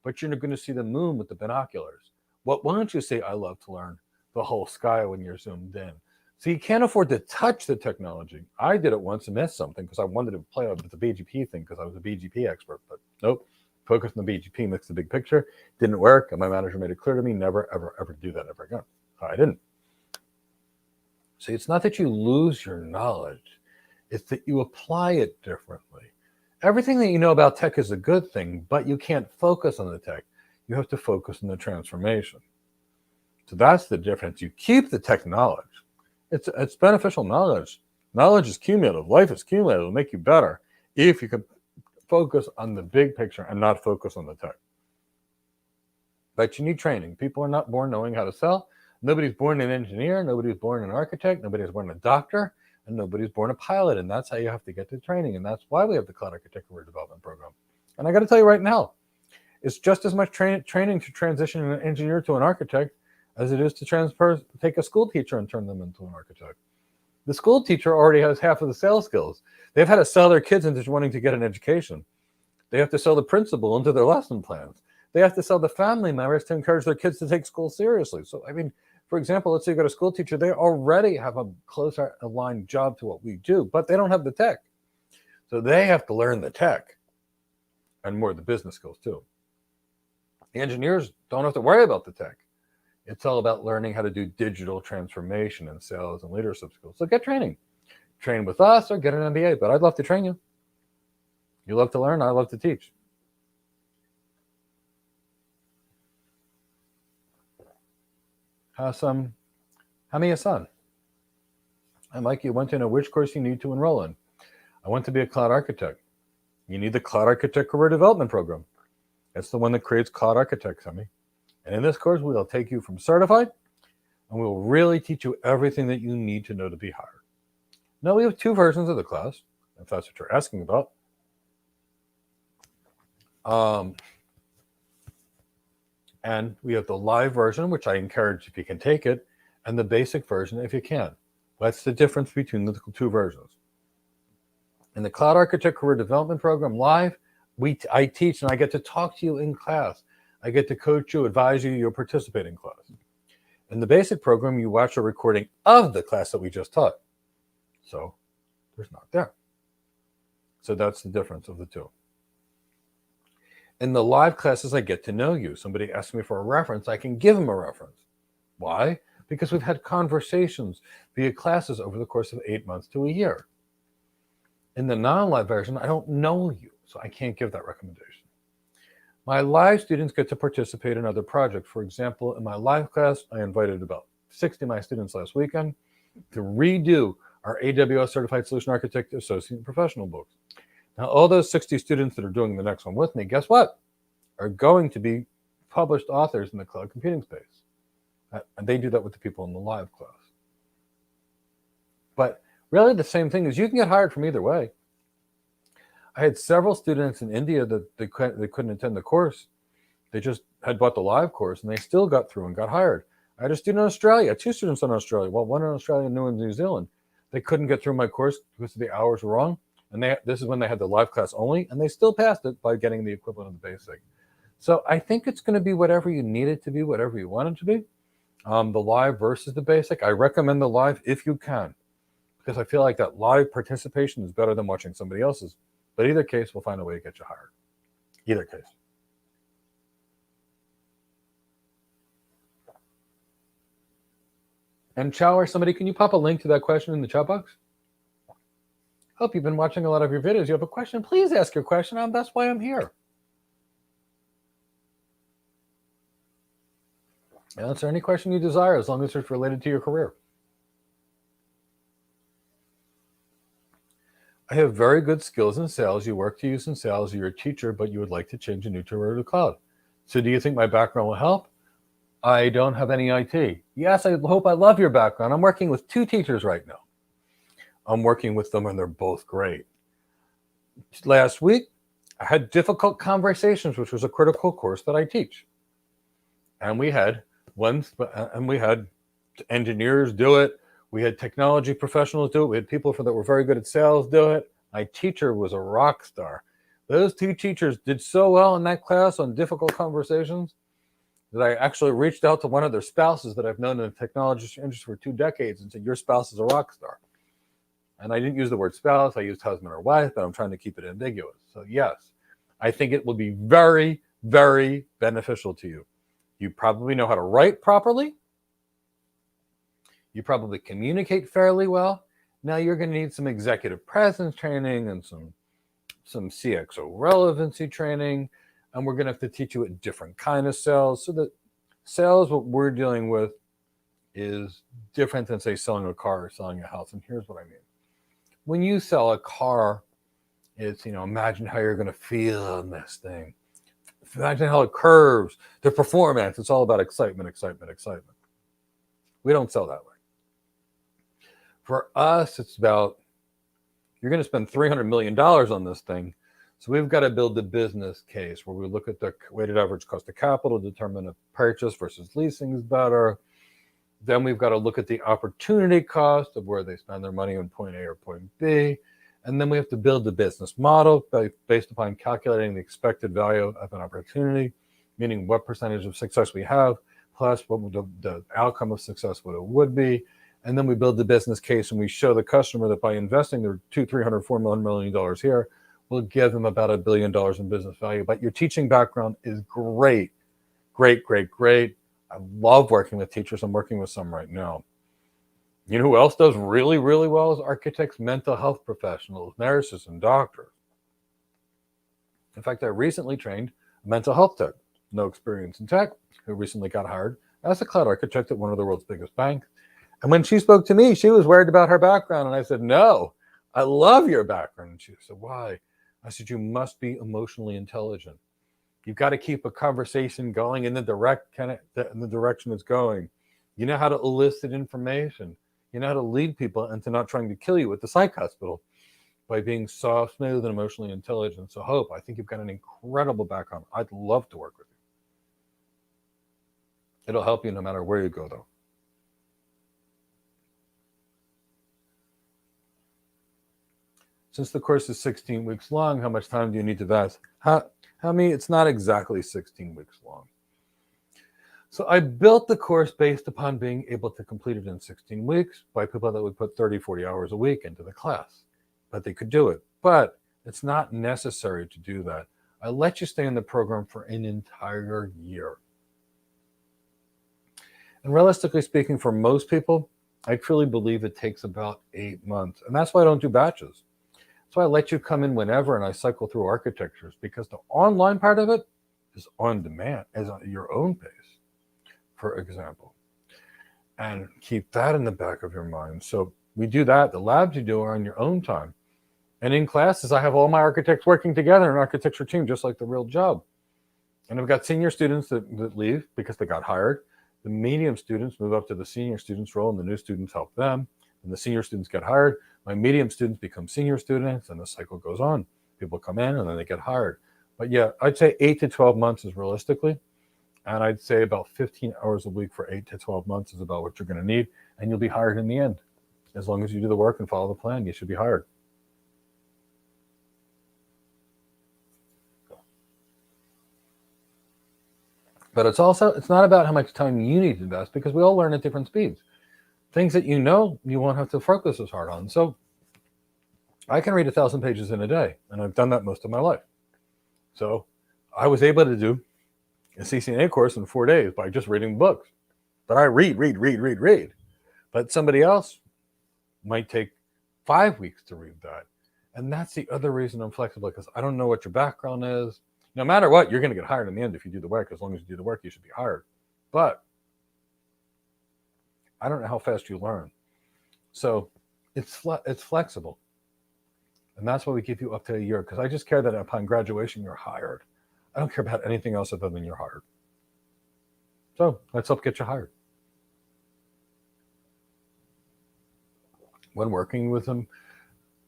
S1: But you're going to see the moon with the binoculars. Why don't you say, I love to learn the whole sky when you're zoomed in? So you can't afford to touch the technology. I did it once and missed something because I wanted to play with the BGP thing because I was a BGP expert, but nope. Focus on the BGP, mix the big picture. Didn't work, and my manager made it clear to me, never, ever, ever do that ever again. I didn't. See, it's not that you lose your knowledge. It's that you apply it differently. Everything that you know about tech is a good thing, but you can't focus on the tech. You have to focus on the transformation. So that's the difference. You keep the tech knowledge. It's beneficial knowledge. Knowledge is cumulative. Life is cumulative. It'll make you better if you can focus on the big picture and not focus on the tech. But you need training. People are not born knowing how to sell. Nobody's born an engineer. Nobody's born an architect. Nobody's born a doctor. And nobody's born a pilot. And that's how you have to get to training. And that's why we have the Cloud Architecture Development Program. And I got to tell you right now, it's just as much training to transition an engineer to an architect as it is to take a school teacher and turn them into an architect. The school teacher already has half of the sales skills. They've had to sell their kids into wanting to get an education. They have to sell the principal into their lesson plans. They have to sell the family members to encourage their kids to take school seriously. So, I mean, for example, let's say you got a school teacher, they already have a closer aligned job to what we do, but they don't have the tech. So they have to learn the tech and more of the business skills too. The engineers don't have to worry about the tech. It's all about learning how to do digital transformation and sales and leadership skills. So get training. Train with us or get an MBA, but I'd love to train you. You love to learn, I love to teach. How many a son? And Mike, you want to know which course you need to enroll in. I want to be a cloud architect. You need the Cloud Architect Career Development Program. That's the one that creates cloud architects, honey. And in this course, we'll take you from certified, and we'll really teach you everything that you need to know to be hired. Now, we have 2 versions of the class, if that's what you're asking about. And we have the live version, which I encourage if you can take it, and the basic version if you can. That's the difference between the 2 versions. In the Cloud Architect Career Development Program live, I teach and I get to talk to you in class. I get to coach you, advise you, you'll participate in class. In the basic program, you watch a recording of the class that we just taught. So there's not there. So that's the difference of the 2. In the live classes, I get to know you. Somebody asks me for a reference, I can give them a reference. Why? Because we've had conversations via classes over the course of 8 months to a year. In the non-live version, I don't know you, so I can't give that recommendation. My live students get to participate in other projects. For example, in my live class, I invited about 60 of my students last weekend to redo our AWS Certified Solution Architect Associate and Professional books. Now, all those 60 students that are doing the next one with me, guess what? Are going to be published authors in the cloud computing space. And they do that with the people in the live class. But really the same thing is you can get hired from either way. I had several students in India that they couldn't attend the course. They just had bought the live course and they still got through and got hired. I had a student in Australia, 2 students in Australia. Well, one in Australia and one in New Zealand. They couldn't get through my course because the hours were wrong. And this is when they had the live class only, and they still passed it by getting the equivalent of the basic. So I think it's going to be whatever you need it to be, whatever you want it to be. The live versus the basic. I recommend the live if you can, because I feel like that live participation is better than watching somebody else's But either case, we'll find a way to get you hired. Either case. And Chow or somebody, can you pop a link to that question in the chat box? Hope you've been watching a lot of your videos. You have a question, please ask your question. That's why I'm here. Answer any question you desire as long as it's related to your career. I have very good skills in sales. You work to use in sales. You're a teacher, but you would like to change a new career to cloud. So do you think my background will help? I don't have any IT. Yes, I hope I love your background. I'm working with 2 teachers right now. I'm working with them and they're both great. Last week, I had difficult conversations, which was a critical course that I teach. And we had engineers do it. We had technology professionals do it. We had people that were very good at sales do it. My teacher was a rock star. Those 2 teachers did so well in that class on difficult conversations that I actually reached out to one of their spouses that I've known in the technology industry for 2 decades and said, your spouse is a rock star. And I didn't use the word spouse. I used husband or wife, but I'm trying to keep it ambiguous. So yes, I think it will be very, very beneficial to you. You probably know how to write properly. You probably communicate fairly well. Now you're going to need some executive presence training and some CXO relevancy training. And we're going to have to teach you a different kind of sales. So that sales, what we're dealing with is different than, say, selling a car or selling a house. And here's what I mean. When you sell a car, it's, imagine how you're going to feel in this thing. Imagine how it curves, the performance. It's all about excitement, excitement, excitement. We don't sell that way. For us, it's about, you're going to spend $300 million on this thing. So we've got to build the business case where we look at the weighted average cost of capital, determine if purchase versus leasing is better. Then we've got to look at the opportunity cost of where they spend their money on point A or point B. And then we have to build the business model based upon calculating the expected value of an opportunity, meaning what percentage of success we have, plus what the outcome of success what it would be. And then we build the business case and we show the customer that by investing their $300-400 million here, we'll give them about $1 billion in business value. But your teaching background is great, great, great, great. I love working with teachers. I'm working with some right now. You know who else does really, really well is architects, mental health professionals, nurses, and doctors. In fact, I recently trained a mental health tech, no experience in tech, who recently got hired as a cloud architect at one of the world's biggest banks. And when she spoke to me, she was worried about her background. And I said, no, I love your background. And she said, why? I said, you must be emotionally intelligent. You've got to keep a conversation going in the direction it's going. You know how to elicit information. You know how to lead people into not trying to kill you at the psych hospital by being soft, smooth, and emotionally intelligent. So Hope, I think you've got an incredible background. I'd love to work with you. It'll help you no matter where you go, though. Since the course is 16 weeks long, how much time do you need to invest? It's not exactly 16 weeks long. So I built the course based upon being able to complete it in 16 weeks by people that would put 30, 40 hours a week into the class. But they could do it. But it's not necessary to do that. I let you stay in the program for an entire year. And realistically speaking, for most people, I truly believe it takes about 8 months. And that's why I don't do batches. So I let you come in whenever and I cycle through architectures because the online part of it is on demand, is on your own pace, for example. And keep that in the back of your mind. So we do that. The labs you do are on your own time. And in classes, I have all my architects working together in an architecture team, just like the real job. And I've got senior students that leave because they got hired. The medium students move up to the senior students role and the new students help them. And the senior students get hired. My medium students become senior students and the cycle goes on. People come in and then they get hired. But yeah, I'd say 8 to 12 months is realistically. And I'd say about 15 hours a week for 8 to 12 months is about what you're going to need. And you'll be hired in the end. As long as you do the work and follow the plan, you should be hired. But it's not about how much time you need to invest because we all learn at different speeds. Things that you won't have to focus as hard on. So I can read 1,000 pages in a day, and I've done that most of my life. So I was able to do a CCNA course in 4 days by just reading books. But I read. But somebody else might take 5 weeks to read that. And that's the other reason I'm flexible, because I don't know what your background is. No matter what, you're going to get hired in the end if you do the work. As long as you do the work, you should be hired. But I don't know how fast you learn. So it's flexible. And that's why we give you up to a year, because I just care that upon graduation, you're hired. I don't care about anything else other than you're hired. So let's help get you hired. When working with them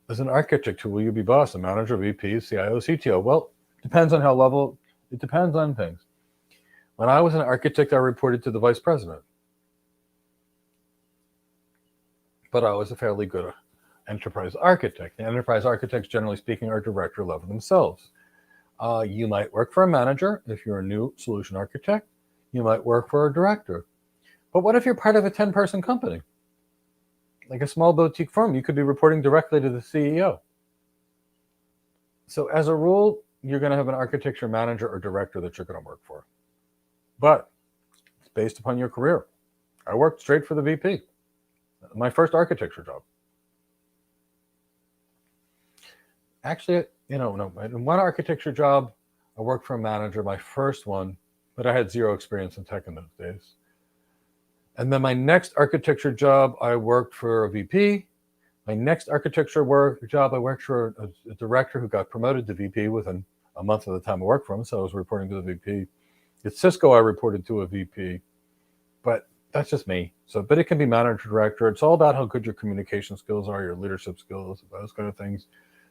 S1: as an architect, who will you be boss? A manager, VP, CIO, CTO? Well, depends on how level. It depends on things. When I was an architect, I reported to the vice president. But I was a fairly good enterprise architect. The enterprise architects, generally speaking, are director level themselves. You might work for a manager if you're a new solution architect. You might work for a director. But what if you're part of a 10-person company? Like a small boutique firm, you could be reporting directly to the CEO. So as a rule, you're going to have an architecture manager or director that you're going to work for. But it's based upon your career. I worked straight for the VP. My first architecture job. Actually, no, in one architecture job, I worked for a manager, my first one, but I had zero experience in tech in those days. And then my next architecture job, I worked for a VP. My next architecture job, I worked for a director who got promoted to VP within a month of the time I worked for him. So I was reporting to the VP. At Cisco, I reported to a VP, but that's just me. But it can be manager, director. It's all about how good your communication skills are, your leadership skills, those kind of things.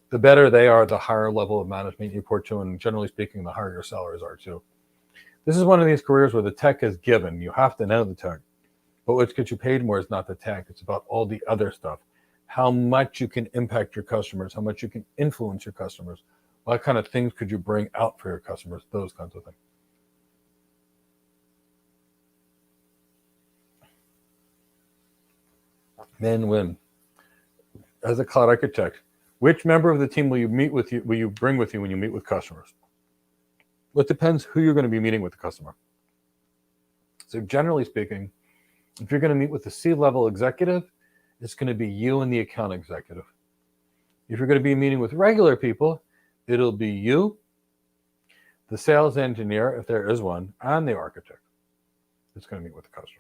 S1: The better they are, the higher level of management you report to, and generally speaking, the higher your salaries are too. This is one of these careers where the tech is given. You have to know the tech. But what gets you paid more is not the tech. It's about all the other stuff. How much you can impact your customers, how much you can influence your customers. What kind of things could you bring out for your customers? Those kinds of things. Then when, as a cloud architect, which member of the team will you bring with you when you meet with customers? Well, it depends who you're going to be meeting with the customer. So generally speaking, if you're going to meet with the C-level executive, it's going to be you and the account executive. If you're going to be meeting with regular people, it'll be you, the sales engineer, if there is one, and the architect that's going to meet with the customer.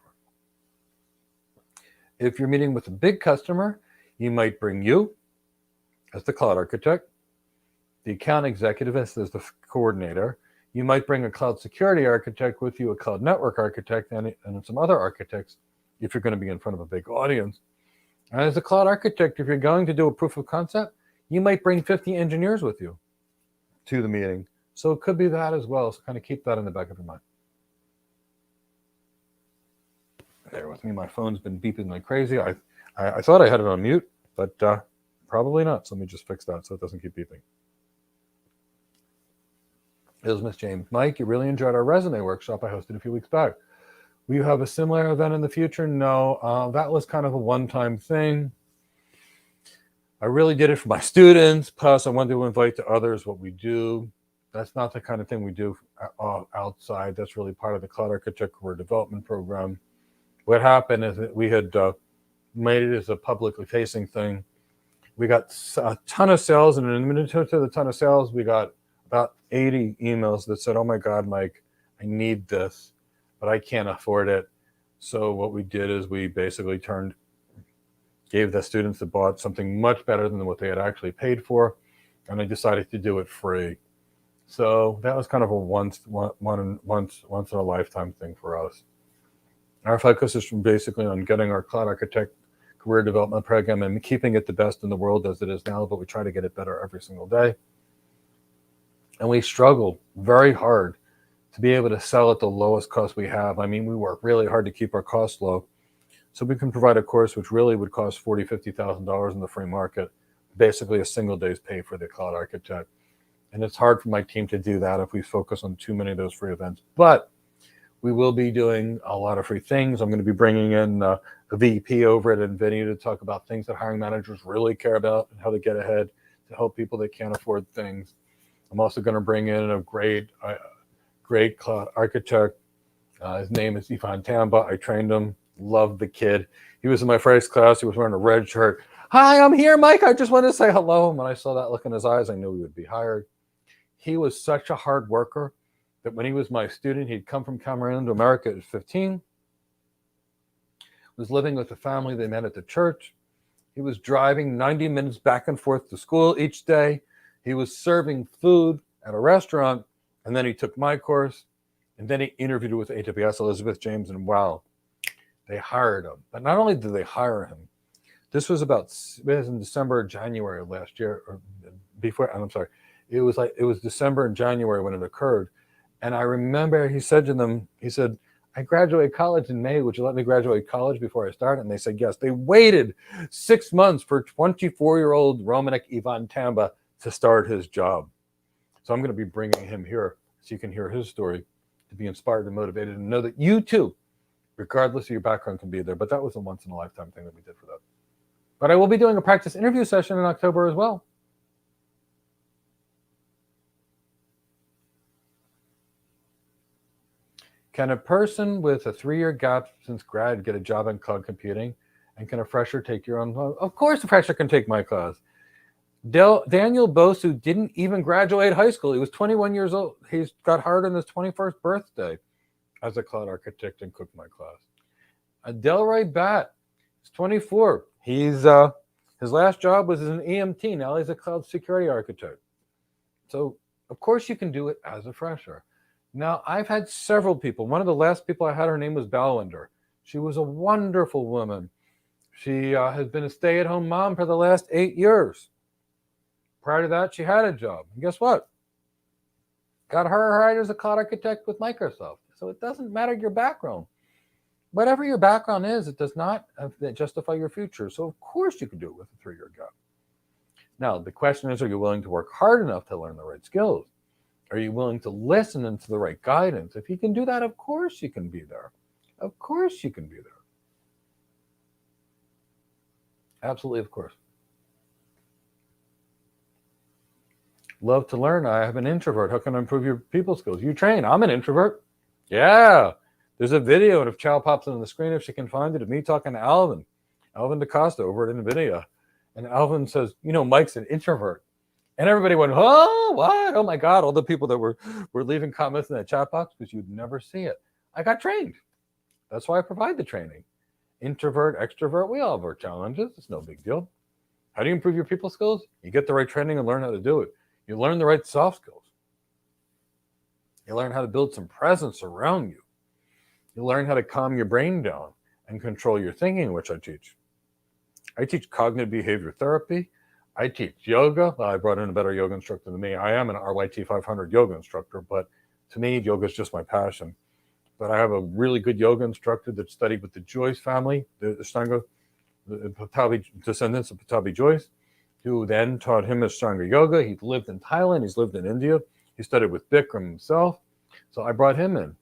S1: If you're meeting with a big customer, you might bring you as the cloud architect, the account executive as the coordinator. You might bring a cloud security architect with you, a cloud network architect, and some other architects if you're going to be in front of a big audience. And as a cloud architect, if you're going to do a proof of concept, you might bring 50 engineers with you to the meeting. So it could be that as well. So kind of keep that in the back of your mind. Bear with me. My phone's been beeping like crazy. I thought I had it on mute, but probably not. So let me just fix that so it doesn't keep beeping. It was Miss James. Mike, you really enjoyed our resume workshop I hosted a few weeks back. Will you have a similar event in the future? No, that was kind of a one-time thing. I really did it for my students. Plus, I wanted to invite to others what we do. That's not the kind of thing we do outside. That's really part of the Cloud Architect Career Development Program. What happened is that we had made it as a publicly facing thing. We got a ton of sales, and in addition to the ton of sales, we got about 80 emails that said, "Oh my God, Mike, I need this, but I can't afford it." So what we did is we basically gave the students that bought something much better than what they had actually paid for, and I decided to do it free. So that was kind of a once in a lifetime thing for us. Our focus is basically on getting our Cloud Architect Career Development Program and keeping it the best in the world as it is now, but we try to get it better every single day. And we struggle very hard to be able to sell at the lowest cost we have. I mean, we work really hard to keep our costs low. So we can provide a course which really would cost $40,000, $50,000 in the free market, basically a single day's pay for the cloud architect. And it's hard for my team to do that if we focus on too many of those free events. But we will be doing a lot of free things. I'm going to be bringing in a VP over at NVIDIA to talk about things that hiring managers really care about and how to get ahead. to help people that can't afford things. I'm also going to bring in a great cloud architect. His name is Ivan Tamba. I trained him. Loved the kid. He was in my first class. He was wearing a red shirt. Hi, I'm here, Mike. I just want to say hello. And when I saw that look in his eyes, I knew he would be hired. He was such a hard worker that when he was my student, he'd come from Cameroon to America at 15, was living with a family they met at the church. He was driving 90 minutes back and forth to school each day. He was serving food at a restaurant, and then he took my course, and then he interviewed with AWS, Elizabeth James, and wow, they hired him. But not only did they hire him, this was in December or January of last year, or before, I'm sorry. It was December and January when it occurred. And I remember he said to them, he said, I graduated college in May. Would you let me graduate college before I start? And they said, yes. They waited 6 months for 24-year-old Romanik Ivan Tamba to start his job. So I'm going to be bringing him here so you can hear his story, to be inspired and motivated and know that you too, regardless of your background, can be there. But that was a once-in-a-lifetime thing that we did for that. But I will be doing a practice interview session in October as well. Can a person with a 3-year gap since grad get a job in cloud computing? And can a fresher take your own? Of course a fresher can take my class. Daniel Bosu didn't even graduate high school. He was 21 years old. He got hired on his 21st birthday as a cloud architect and cooked my class. Delroy Batt is 24. His last job was as an EMT. Now he's a cloud security architect. So of course you can do it as a fresher. Now, I've had several people. One of the last people I had, her name was Balwinder. She was a wonderful woman. She has been a stay-at-home mom for the last 8 years. Prior to that, she had a job. And guess what? Got her hired as a cloud architect with Microsoft. So it doesn't matter your background. Whatever your background is, it does not justify your future. So of course you can do it with a 3-year gap. Now, the question is, are you willing to work hard enough to learn the right skills? Are you willing to listen into the right guidance? If you can do that, of course you can be there. Of course you can be there. Absolutely, of course. Love to learn. I have an introvert. How can I improve your people skills? You train. I'm an introvert. Yeah. There's a video, and if Chow pops it on the screen, if she can find it, of me talking to Alvin DaCosta over at NVIDIA. And Alvin says, Mike's an introvert. And everybody went, oh, what? Oh, my God. All the people that were leaving comments in that chat box, because you'd never see it. I got trained. That's why I provide the training. Introvert, extrovert, we all have our challenges. It's no big deal. How do you improve your people skills? You get the right training and learn how to do it. You learn the right soft skills. You learn how to build some presence around you. You learn how to calm your brain down and control your thinking, which I teach. I teach cognitive behavior therapy. I teach yoga. Well, I brought in a better yoga instructor than me. I am an RYT 500 yoga instructor, but to me, yoga is just my passion. But I have a really good yoga instructor that studied with the Joyce family, the Ashtanga, the Patabi descendants of Patabi Joyce, who then taught him Ashtanga yoga. He lived in Thailand. He's lived in India. He studied with Bikram himself. So I brought him in.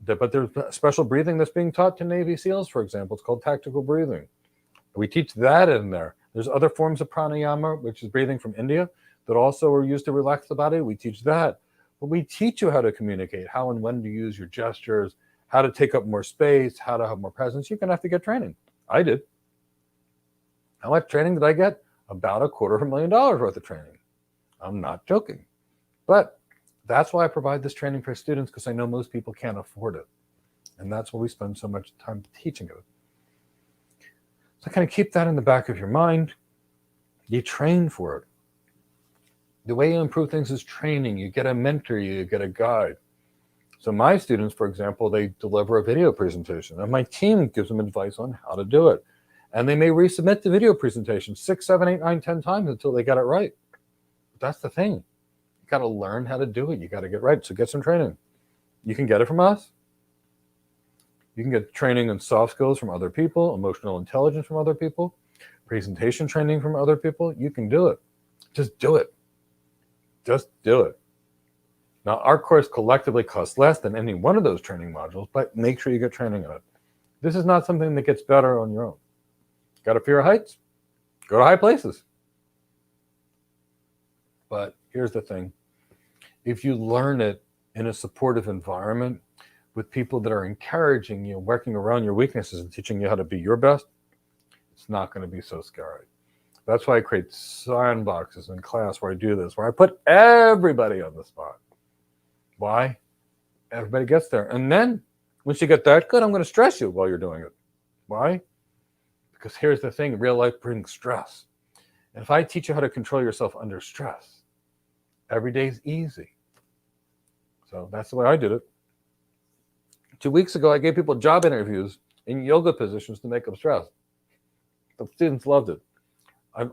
S1: But there's special breathing that's being taught to Navy SEALs, for example. It's called tactical breathing. We teach that in there. There's other forms of pranayama, which is breathing from India, that also are used to relax the body. We teach that. But we teach you how to communicate, how and when to use your gestures, how to take up more space, how to have more presence. You're going to have to get training. I did. How much training did I get? About $250,000 worth of training. I'm not joking. But that's why I provide this training for students, because I know most people can't afford it. And that's why we spend so much time teaching it. So kind of keep that in the back of your mind. You train for it. The way you improve things is training. You get a mentor, you get a guide. So my students, for example, they deliver a video presentation, and my team gives them advice on how to do it. And they may resubmit the video presentation 6, 7, 8, 9, 10 times until they get it right. But that's the thing. You got to learn how to do it. You got to get right. So get some training. You can get it from us. You can get training in soft skills from other people, emotional intelligence from other people, presentation training from other people. You can do it. Just do it. Just do it. Now, our course collectively costs less than any one of those training modules, but make sure you get training in it. This is not something that gets better on your own. Got a fear of heights? Go to high places. But here's the thing. If you learn it in a supportive environment with people that are encouraging you, working around your weaknesses and teaching you how to be your best, it's not going to be so scary. That's why I create sandboxes in class where I do this, where I put everybody on the spot. Why? Everybody gets there. And then once you get that good, I'm going to stress you while you're doing it. Why? Because here's the thing, real life brings stress. And if I teach you how to control yourself under stress, every day is easy. So that's the way I did it. 2 weeks ago, I gave people job interviews in yoga positions to make them stress. The students loved it.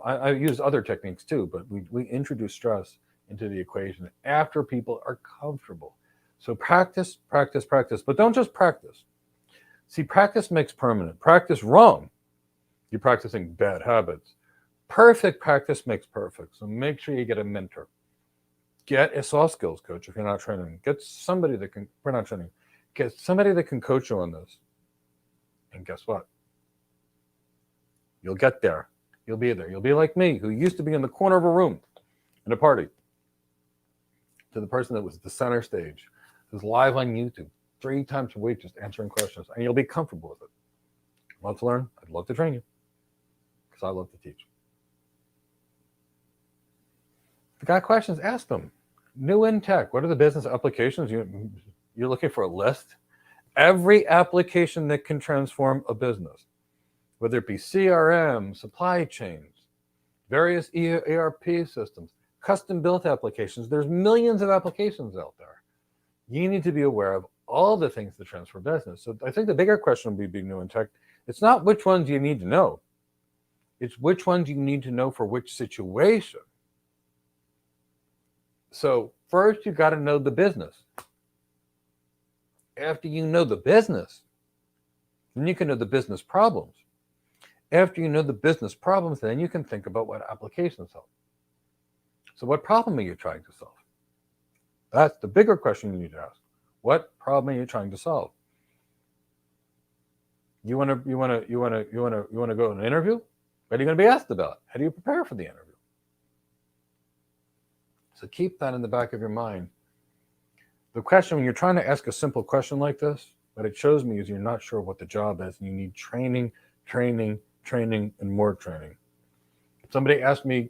S1: I used other techniques too, but we introduced stress into the equation after people are comfortable. So practice, practice, practice, but don't just practice. See, practice makes permanent. Practice wrong, you're practicing bad habits. Perfect practice makes perfect. So make sure you get a mentor. Get a soft skills coach if you're not training. Get somebody that can, we're not training, get somebody that can coach you on this. And guess what? You'll get there. You'll be there. You'll be like me, who used to be in the corner of a room in a party, to the person that was at the center stage, who's live on YouTube 3 times a week just answering questions, and you'll be comfortable with it. Want to learn? I'd love to train you because I love to teach. If you got questions, ask them. New in tech, what are the business applications? You're looking for a list? Every application that can transform a business, whether it be CRM, supply chains, various ERP systems, custom-built applications. There's millions of applications out there. You need to be aware of all the things that transform business. So I think the bigger question would be new in tech. It's not which ones you need to know. It's which ones you need to know for which situation. So first, you got to know the business. After you know the business, then you can know the business problems. After you know the business problems, then you can think about what applications help. So what problem are you trying to solve? That's the bigger question you need to ask. What problem are you trying to solve? You want to go on an interview? What are you going to be asked about? How do you prepare for the interview? So keep that in the back of your mind. The question, when you're trying to ask a simple question like this, what it shows me is you're not sure what the job is, and you need training, training, training, and more training. Somebody asked me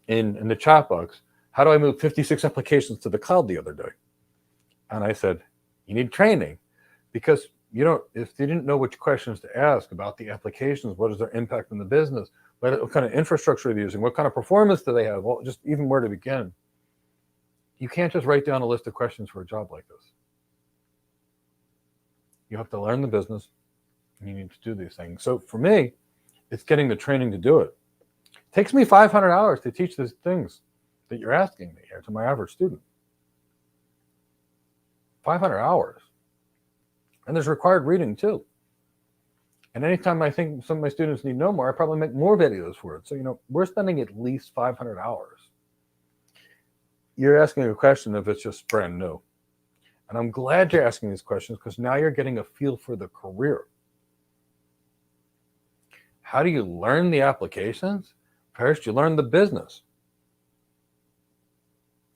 S1: in the chat box, how do I move 56 applications to the cloud the other day? And I said, you need training, because if you didn't know which questions to ask about the applications, what is their impact on the business, what kind of infrastructure are they using, what kind of performance do they have, well, just even where to begin. You can't just write down a list of questions for a job like this. You have to learn the business, and you need to do these things. So for me, it's getting the training to do it. It takes me 500 hours to teach these things that you're asking me here to my average student. 500 hours. And there's required reading too. And anytime I think some of my students need to know more, I probably make more videos for it. So, we're spending at least 500 hours. You're asking a question if it's just brand new. And I'm glad you're asking these questions, because now you're getting a feel for the career. How do you learn the applications? First, you learn the business.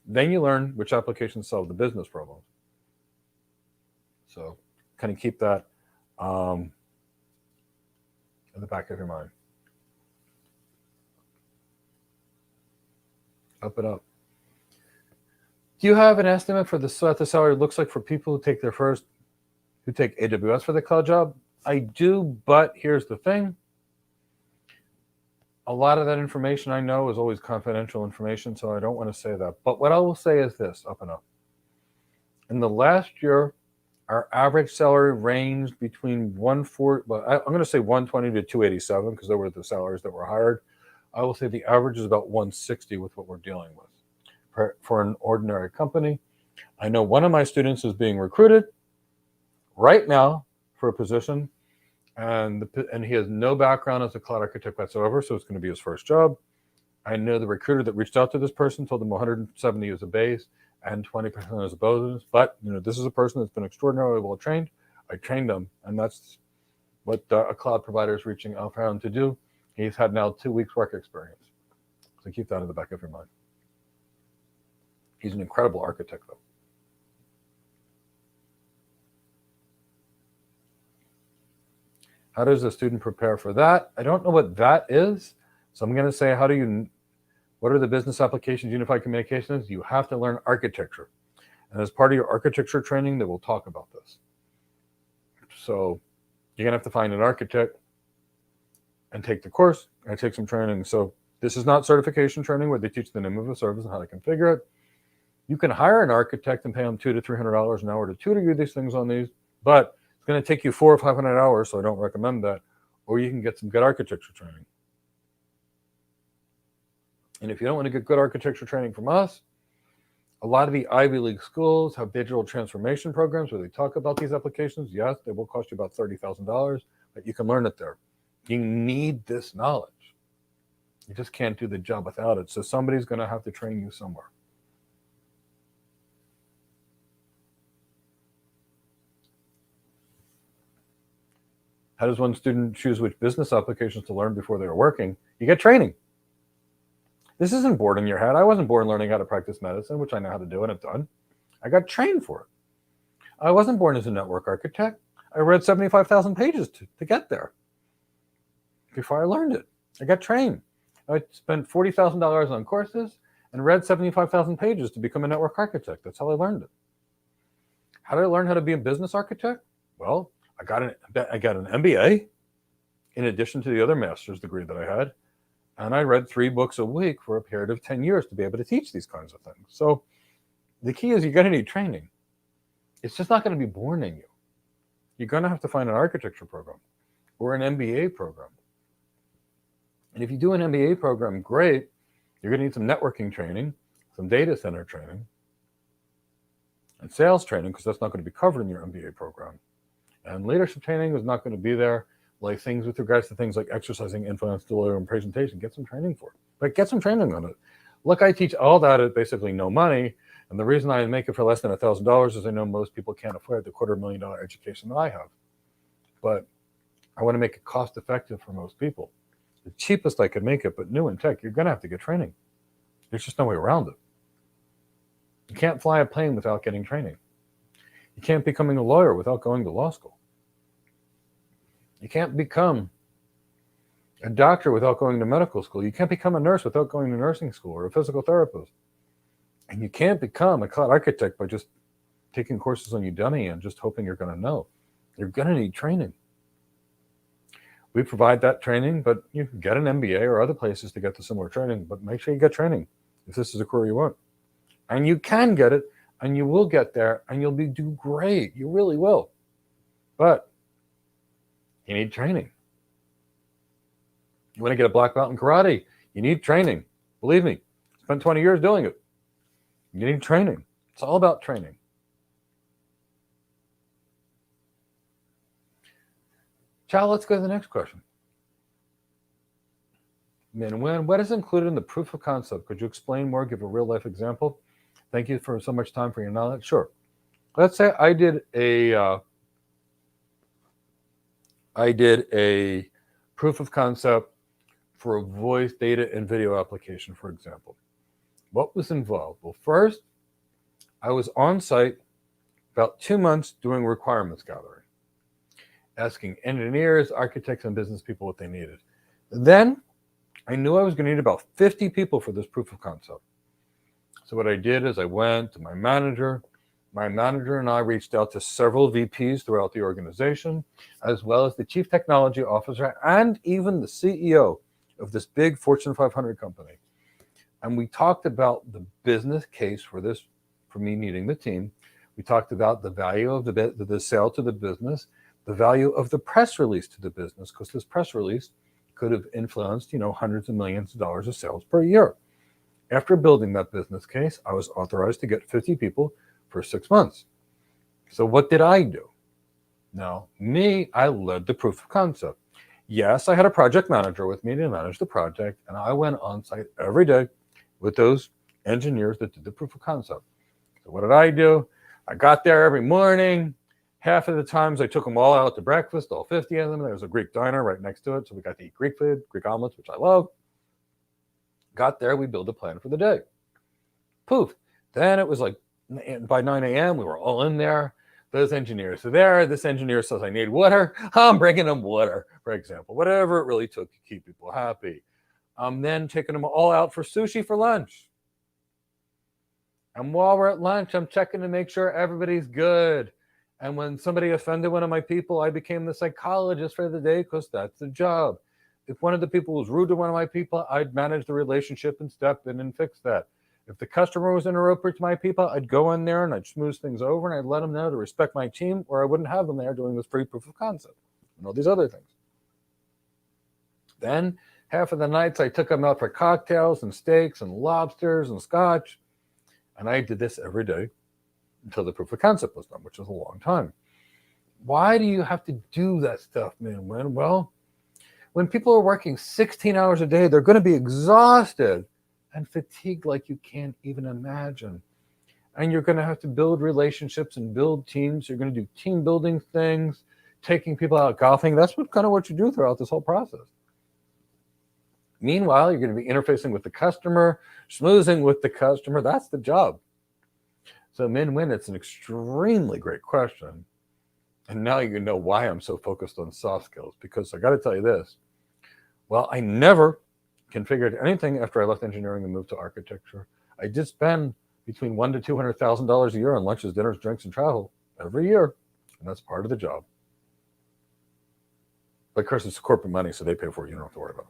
S1: Then you learn which applications solve the business problems. So kind of keep that in the back of your mind. Up it up. Do you have an estimate for what the salary looks like for people who take AWS for the cloud job? I do, but here's the thing. A lot of that information I know is always confidential information, so I don't want to say that. But what I will say is this, up and up. In the last year, our average salary ranged between 140, well, I'm going to say 120 to 287, because they were the salaries that were hired. I will say the average is about 160 with what we're dealing with for an ordinary company. I know one of my students is being recruited right now for a position, and he has no background as a cloud architect whatsoever, so it's going to be his first job. I know the recruiter that reached out to this person told them 170 as a base and 20% as a bonus. But this is a person that's been extraordinarily well trained. I trained him, and that's what a cloud provider is reaching out for him to do. He's had now 2 weeks work experience. So keep that in the back of your mind. He's an incredible architect, though. How does a student prepare for that? I don't know what that is. So I'm going to say, what are the business applications unified communications? You have to learn architecture. And as part of your architecture training, they will talk about this. So you're going to have to find an architect and take the course and take some training. So this is not certification training where they teach the name of a service and how to configure it. You can hire an architect and pay them $200 to $300 an hour to tutor you these things on these, but it's going to take you 400 or 500 hours, so I don't recommend that. Or you can get some good architecture training. And if you don't want to get good architecture training from us, a lot of the Ivy League schools have digital transformation programs where they talk about these applications. Yes, they will cost you about $30,000, but you can learn it there. You need this knowledge. You just can't do the job without it. So somebody's going to have to train you somewhere. How does one student choose which business applications to learn before they're working? You get training. This isn't bored in your head. I wasn't born learning how to practice medicine, which I know how to do and have done. I got trained for it. I wasn't born as a network architect. I read 75,000 pages to get there. Before I learned it, I got trained. I spent $40,000 on courses and read 75,000 pages to become a network architect. That's how I learned it. How did I learn how to be a business architect? Well, I got an MBA in addition to the other master's degree that I had. And I read 3 books a week for a period of 10 years to be able to teach these kinds of things. So the key is you're going to need training. It's just not going to be born in you. You're going to have to find an architecture program or an MBA program. And if you do an MBA program, great. You're going to need some networking training, some data center training, and sales training, because that's not going to be covered in your MBA program. And leadership training is not going to be there, like things with regards to things like exercising influence, delivery, and presentation. Get some training for it. But get some training on it. Look, I teach all that at basically no money. And the reason I make it for less than $1,000 is I know most people can't afford the $250,000 education that I have. But I want to make it cost effective for most people. The cheapest I could make it, but new in tech, you're going to have to get training. There's just no way around it. You can't fly a plane without getting training. You can't becoming a lawyer without going to law school. You can't become a doctor without going to medical school. You can't become a nurse without going to nursing school or a physical therapist. And you can't become a cloud architect by just taking courses on Udemy and just hoping you're going to know. You're going to need training. We provide that training, but you can get an MBA or other places to get the similar training, but make sure you get training if this is a career you want. And you can get it, and you will get there, and you'll do great. You really will. But you need training. You want to get a black belt in karate, you need training. Believe me, spent 20 years doing it. You need training. It's all about training. Chow, let's go to the next question. What is included in the proof of concept? Could you explain more, give a real life example? Thank you for so much time for your knowledge. Sure. Let's say I did a proof of concept for a voice, data, and video application, for example. What was involved? Well, first, I was on site about 2 months doing requirements gathering, asking engineers, architects, and business people what they needed. Then I knew I was going to need about 50 people for this proof of concept. So what I did is I went to my manager. My manager and I reached out to several VPs throughout the organization, as well as the chief technology officer and even the CEO of this big Fortune 500 company. And we talked about the business case for me needing the team. We talked about the value of the sale to the business, the value of the press release to the business, because this press release could have influenced, hundreds of millions of dollars of sales per year. After building that business case, I was authorized to get 50 people for 6 months. So what did I do? Now, I led the proof of concept. Yes, I had a project manager with me to manage the project, and I went on site every day with those engineers that did the proof of concept. So what did I do? I got there every morning. Half of the times I took them all out to breakfast, all 50 of them. There was a Greek diner right next to it, so we got to eat Greek food, Greek omelets, which I love. Got there, we built a plan for the day. Poof, Then it was like by 9 a.m., we were all in there. Those engineers are there. This engineer says, I need water. I'm bringing them water, for example, whatever it really took to keep people happy. I'm then taking them all out for sushi for lunch. And while we're at lunch, I'm checking to make sure everybody's good. And when somebody offended one of my people, I became the psychologist for the day because that's the job. If one of the people was rude to one of my people, I'd manage the relationship and step in and fix that. If the customer was inappropriate to my people, I'd go in there and I'd smooth things over and I'd let them know to respect my team, or I wouldn't have them there doing this free proof of concept and all these other things. Then half of the nights I took them out for cocktails and steaks and lobsters and scotch. And I did this every day until the proof of concept was done, which is a long time. Why do you have to do that stuff, man? Well, when people are working 16 hours a day, they're going to be exhausted and fatigued like you can't even imagine. And you're going to have to build relationships and build teams. You're going to do team building things, taking people out golfing. That's what you do throughout this whole process. Meanwhile, you're going to be interfacing with the customer, schmoozing with the customer. That's the job. So Min-Win, it's an extremely great question. And now you know why I'm so focused on soft skills, because I got to tell you this. Well, I never configured anything after I left engineering and moved to architecture. I did spend between $100,000 to $200,000 a year on lunches, dinners, drinks, and travel every year. And that's part of the job. But of course, it's corporate money, so they pay for it. You don't have to worry about it.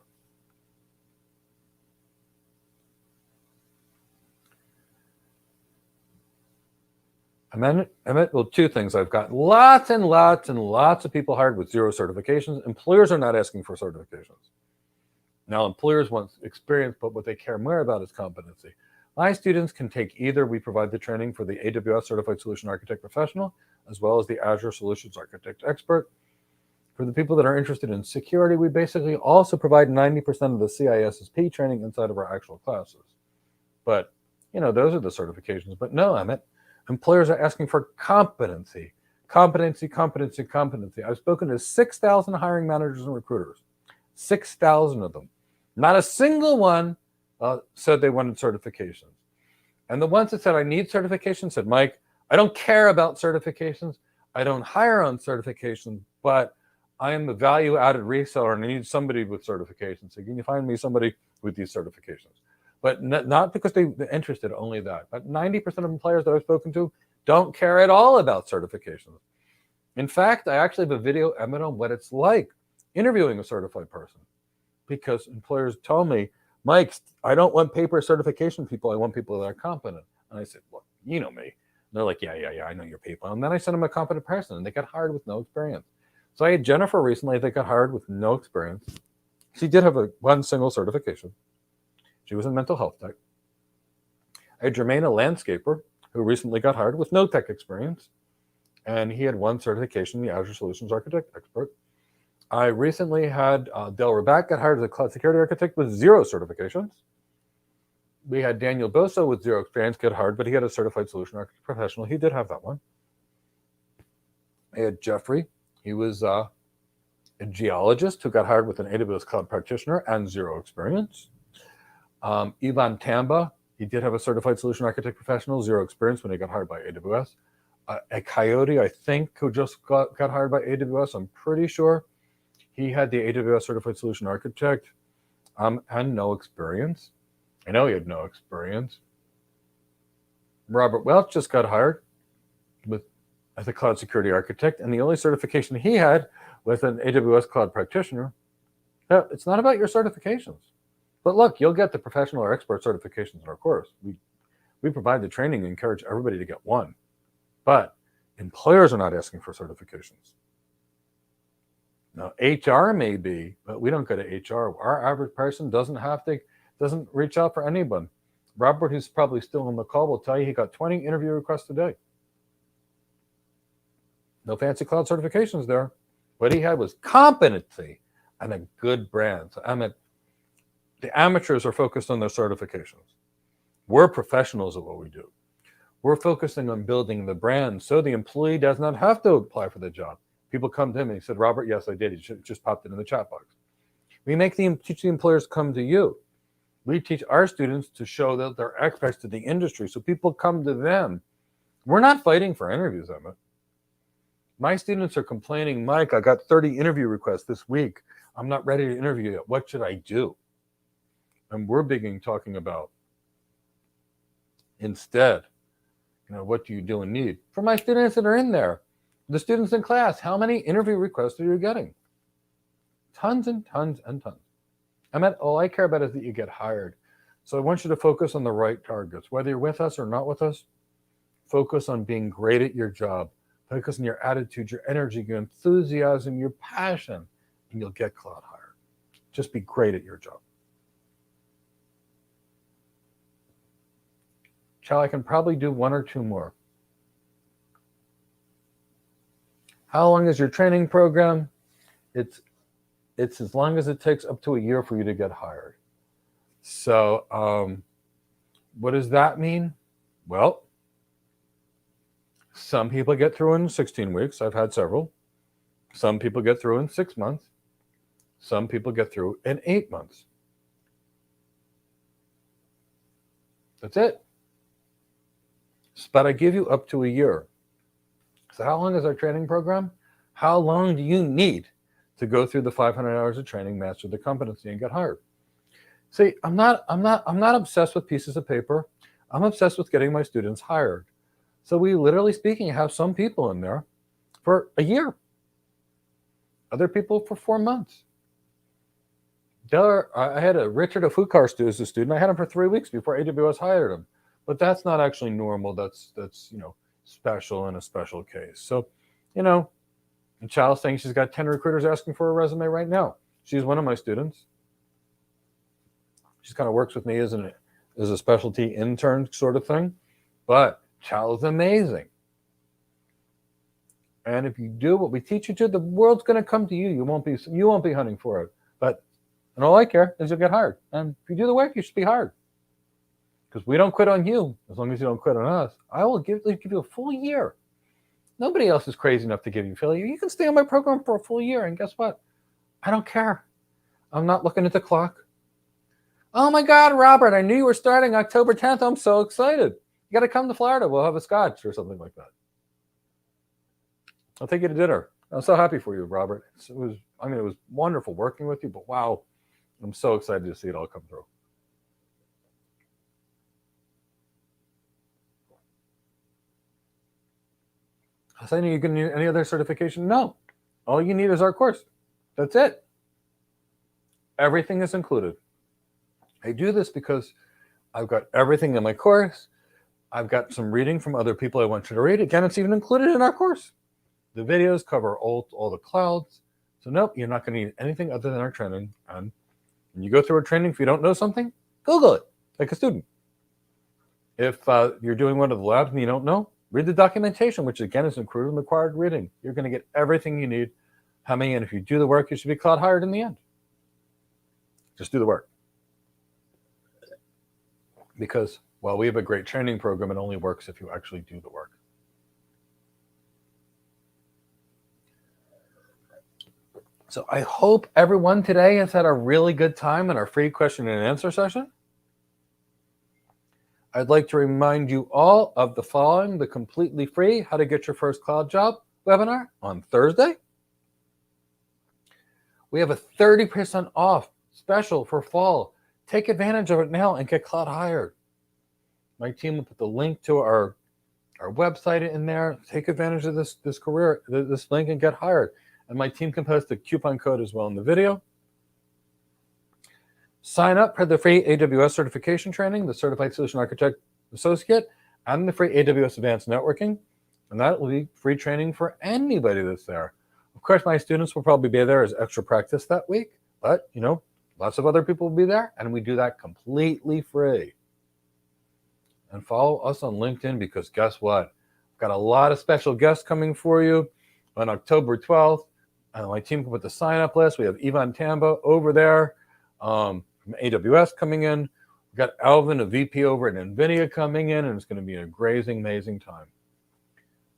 S1: Emmett, well, two things. I've got lots and lots and lots of people hired with 0 certifications. Employers are not asking for certifications. Now, employers want experience, but what they care more about is competency. My students can take either. We provide the training for the AWS Certified Solution Architect Professional, as well as the Azure Solutions Architect Expert. For the people that are interested in security, we basically also provide 90% of the CISSP training inside of our actual classes. But, those are the certifications. But no, Emmett, employers are asking for competency. Competency. I've spoken to 6,000 hiring managers and recruiters. 6,000 of them. Not a single one said they wanted certifications. And the ones that said, I need certifications, said, Mike, I don't care about certifications. I don't hire on certifications, but I am a value-added reseller and I need somebody with certifications. So can you find me somebody with these certifications? But not because they're interested, only that. But 90% of employers that I've spoken to don't care at all about certifications. In fact, I actually have a video, Emmett, on what it's like interviewing a certified person. Because employers tell me, Mike, I don't want paper certification people. I want people that are competent. And I said, well, you know me. And they're like, yeah, I know your people. And then I sent them a competent person, and they got hired with no experience. So I had Jennifer recently that got hired with no experience. She did have one single certification. She was in mental health tech. I had Jermaine, a landscaper, who recently got hired with no tech experience. And he had one certification, the Azure Solutions Architect Expert. I recently had Del Rabat get hired as a cloud security architect with 0 certifications. We had Daniel Bosa with 0 experience get hired, but he had a certified solution architect professional. He did have that one. I had Jeffrey. He was a geologist who got hired with an AWS cloud practitioner and 0 experience. Ivan Tamba, he did have a certified solution architect professional, 0 experience when he got hired by AWS. A Coyote, I think, who just got hired by AWS, I'm pretty sure. He had the AWS Certified Solution Architect and no experience. I know he had no experience. Robert Welch just got hired as a cloud security architect, and the only certification he had was an AWS cloud practitioner. It's not about your certifications. But look, you'll get the professional or expert certifications in our course. We provide the training and encourage everybody to get one. But employers are not asking for certifications. Now, HR may be, but we don't go to HR. Our average person doesn't reach out for anyone. Robert, who's probably still on the call, will tell you he got 20 interview requests a day. No fancy cloud certifications there. What he had was competency and a good brand. So the amateurs are focused on their certifications. We're professionals at what we do. We're focusing on building the brand so the employee does not have to apply for the job. People come to him and he said, Robert, yes, I did. He just popped it in the chat box. We teach the employers come to you. We teach our students to show that they're experts to the industry, so people come to them. We're not fighting for interviews, Emma. My students are complaining, Mike, I got 30 interview requests this week. I'm not ready to interview yet. What should I do? And we're talking about instead, what do you do and need? For my students that are in there, the students in class, how many interview requests are you getting? Tons and tons and tons. All I care about is that you get hired. So I want you to focus on the right targets. Whether you're with us or not with us, focus on being great at your job. Focus on your attitude, your energy, your enthusiasm, your passion, and you'll get cloud hired. Just be great at your job. Chal, I can probably do one or two more. How long is your training program? It's as long as it takes up to a year for you to get hired. So what does that mean? Well, some people get through in 16 weeks. I've had several. Some people get through in 6 months. Some people get through in 8 months. That's it. But I give you up to a year. So how long is our training program? How long do you need to go through the 500 hours of training, master the competency, and get hired? See, I'm not obsessed with pieces of paper. I'm obsessed with getting my students hired. So we literally speaking have some people in there for a year, other people for 4 months. I had a Richard Afukar as a student. I had him for 3 weeks before AWS hired him. But that's not actually normal. That's special in a special case. So, and Child's saying she's got 10 recruiters asking for a resume right now. She's one of my students. She kind of works with me as a specialty intern sort of thing. But Child's amazing. And if you do what we teach you to, the world's going to come to you. You won't be hunting for it. And all I care is you'll get hired. And if you do the work, you should be hired. Because we don't quit on you, as long as you don't quit on us. I will give you a full year. Nobody else is crazy enough to give you failure. You can stay on my program for a full year, and guess what? I don't care. I'm not looking at the clock. Oh my God, Robert, I knew you were starting October 10th. I'm so excited. You got to come to Florida. We'll have a scotch or something like that. I'll take you to dinner. I'm so happy for you, Robert. It was wonderful working with you, but wow, I'm so excited to see it all come through. I was saying, you going to need any other certification? No. All you need is our course. That's it. Everything is included. I do this because I've got everything in my course. I've got some reading from other people I want you to read. Again, it's even included in our course. The videos cover all the clouds. So nope, you're not going to need anything other than our training. And when you go through a training, if you don't know something, Google it like a student. If you're doing one of the labs and you don't know, read the documentation, which again is included in required reading. You're going to get everything you need. And if you do the work, you should be cloud hired in the end. Just do the work. Because while we have a great training program, it only works if you actually do the work. So I hope everyone today has had a really good time in our free question and answer session. I'd like to remind you all of the following: the completely free How to Get Your First Cloud Job webinar on Thursday. We have a 30% off special for fall. Take advantage of it now and get cloud hired. My team will put the link to our website in there. Take advantage of this link and get hired. And my team can post the coupon code as well in the video. Sign up for the free AWS certification training, the Certified Solution Architect Associate, and the free AWS Advanced Networking. And that will be free training for anybody that's there. Of course, my students will probably be there as extra practice that week, but lots of other people will be there, and we do that completely free. And follow us on LinkedIn, because guess what? I've got a lot of special guests coming for you on October 12th. My team can put the sign-up list. We have Ivan Tamba over there from AWS coming in. We've got Alvin, a VP over at NVIDIA, coming in, and it's going to be an amazing time.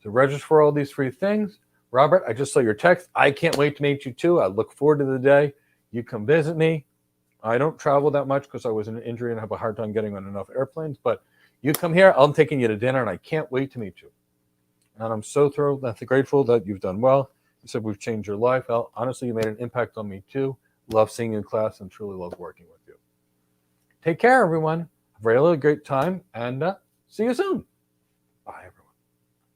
S1: So register for all these free things. Robert, I just saw your text. I can't wait to meet you too. I look forward to the day you come visit me. I don't travel that much because I was in an injury and have a hard time getting on enough airplanes. But you come here, I'm taking you to dinner, and I can't wait to meet you. And I'm so thrilled and grateful that you've done well. You said we've changed your life. Well, honestly, you made an impact on me too. Love seeing you in class and truly love working with you. Take care, everyone. Have a really great time, and see you soon.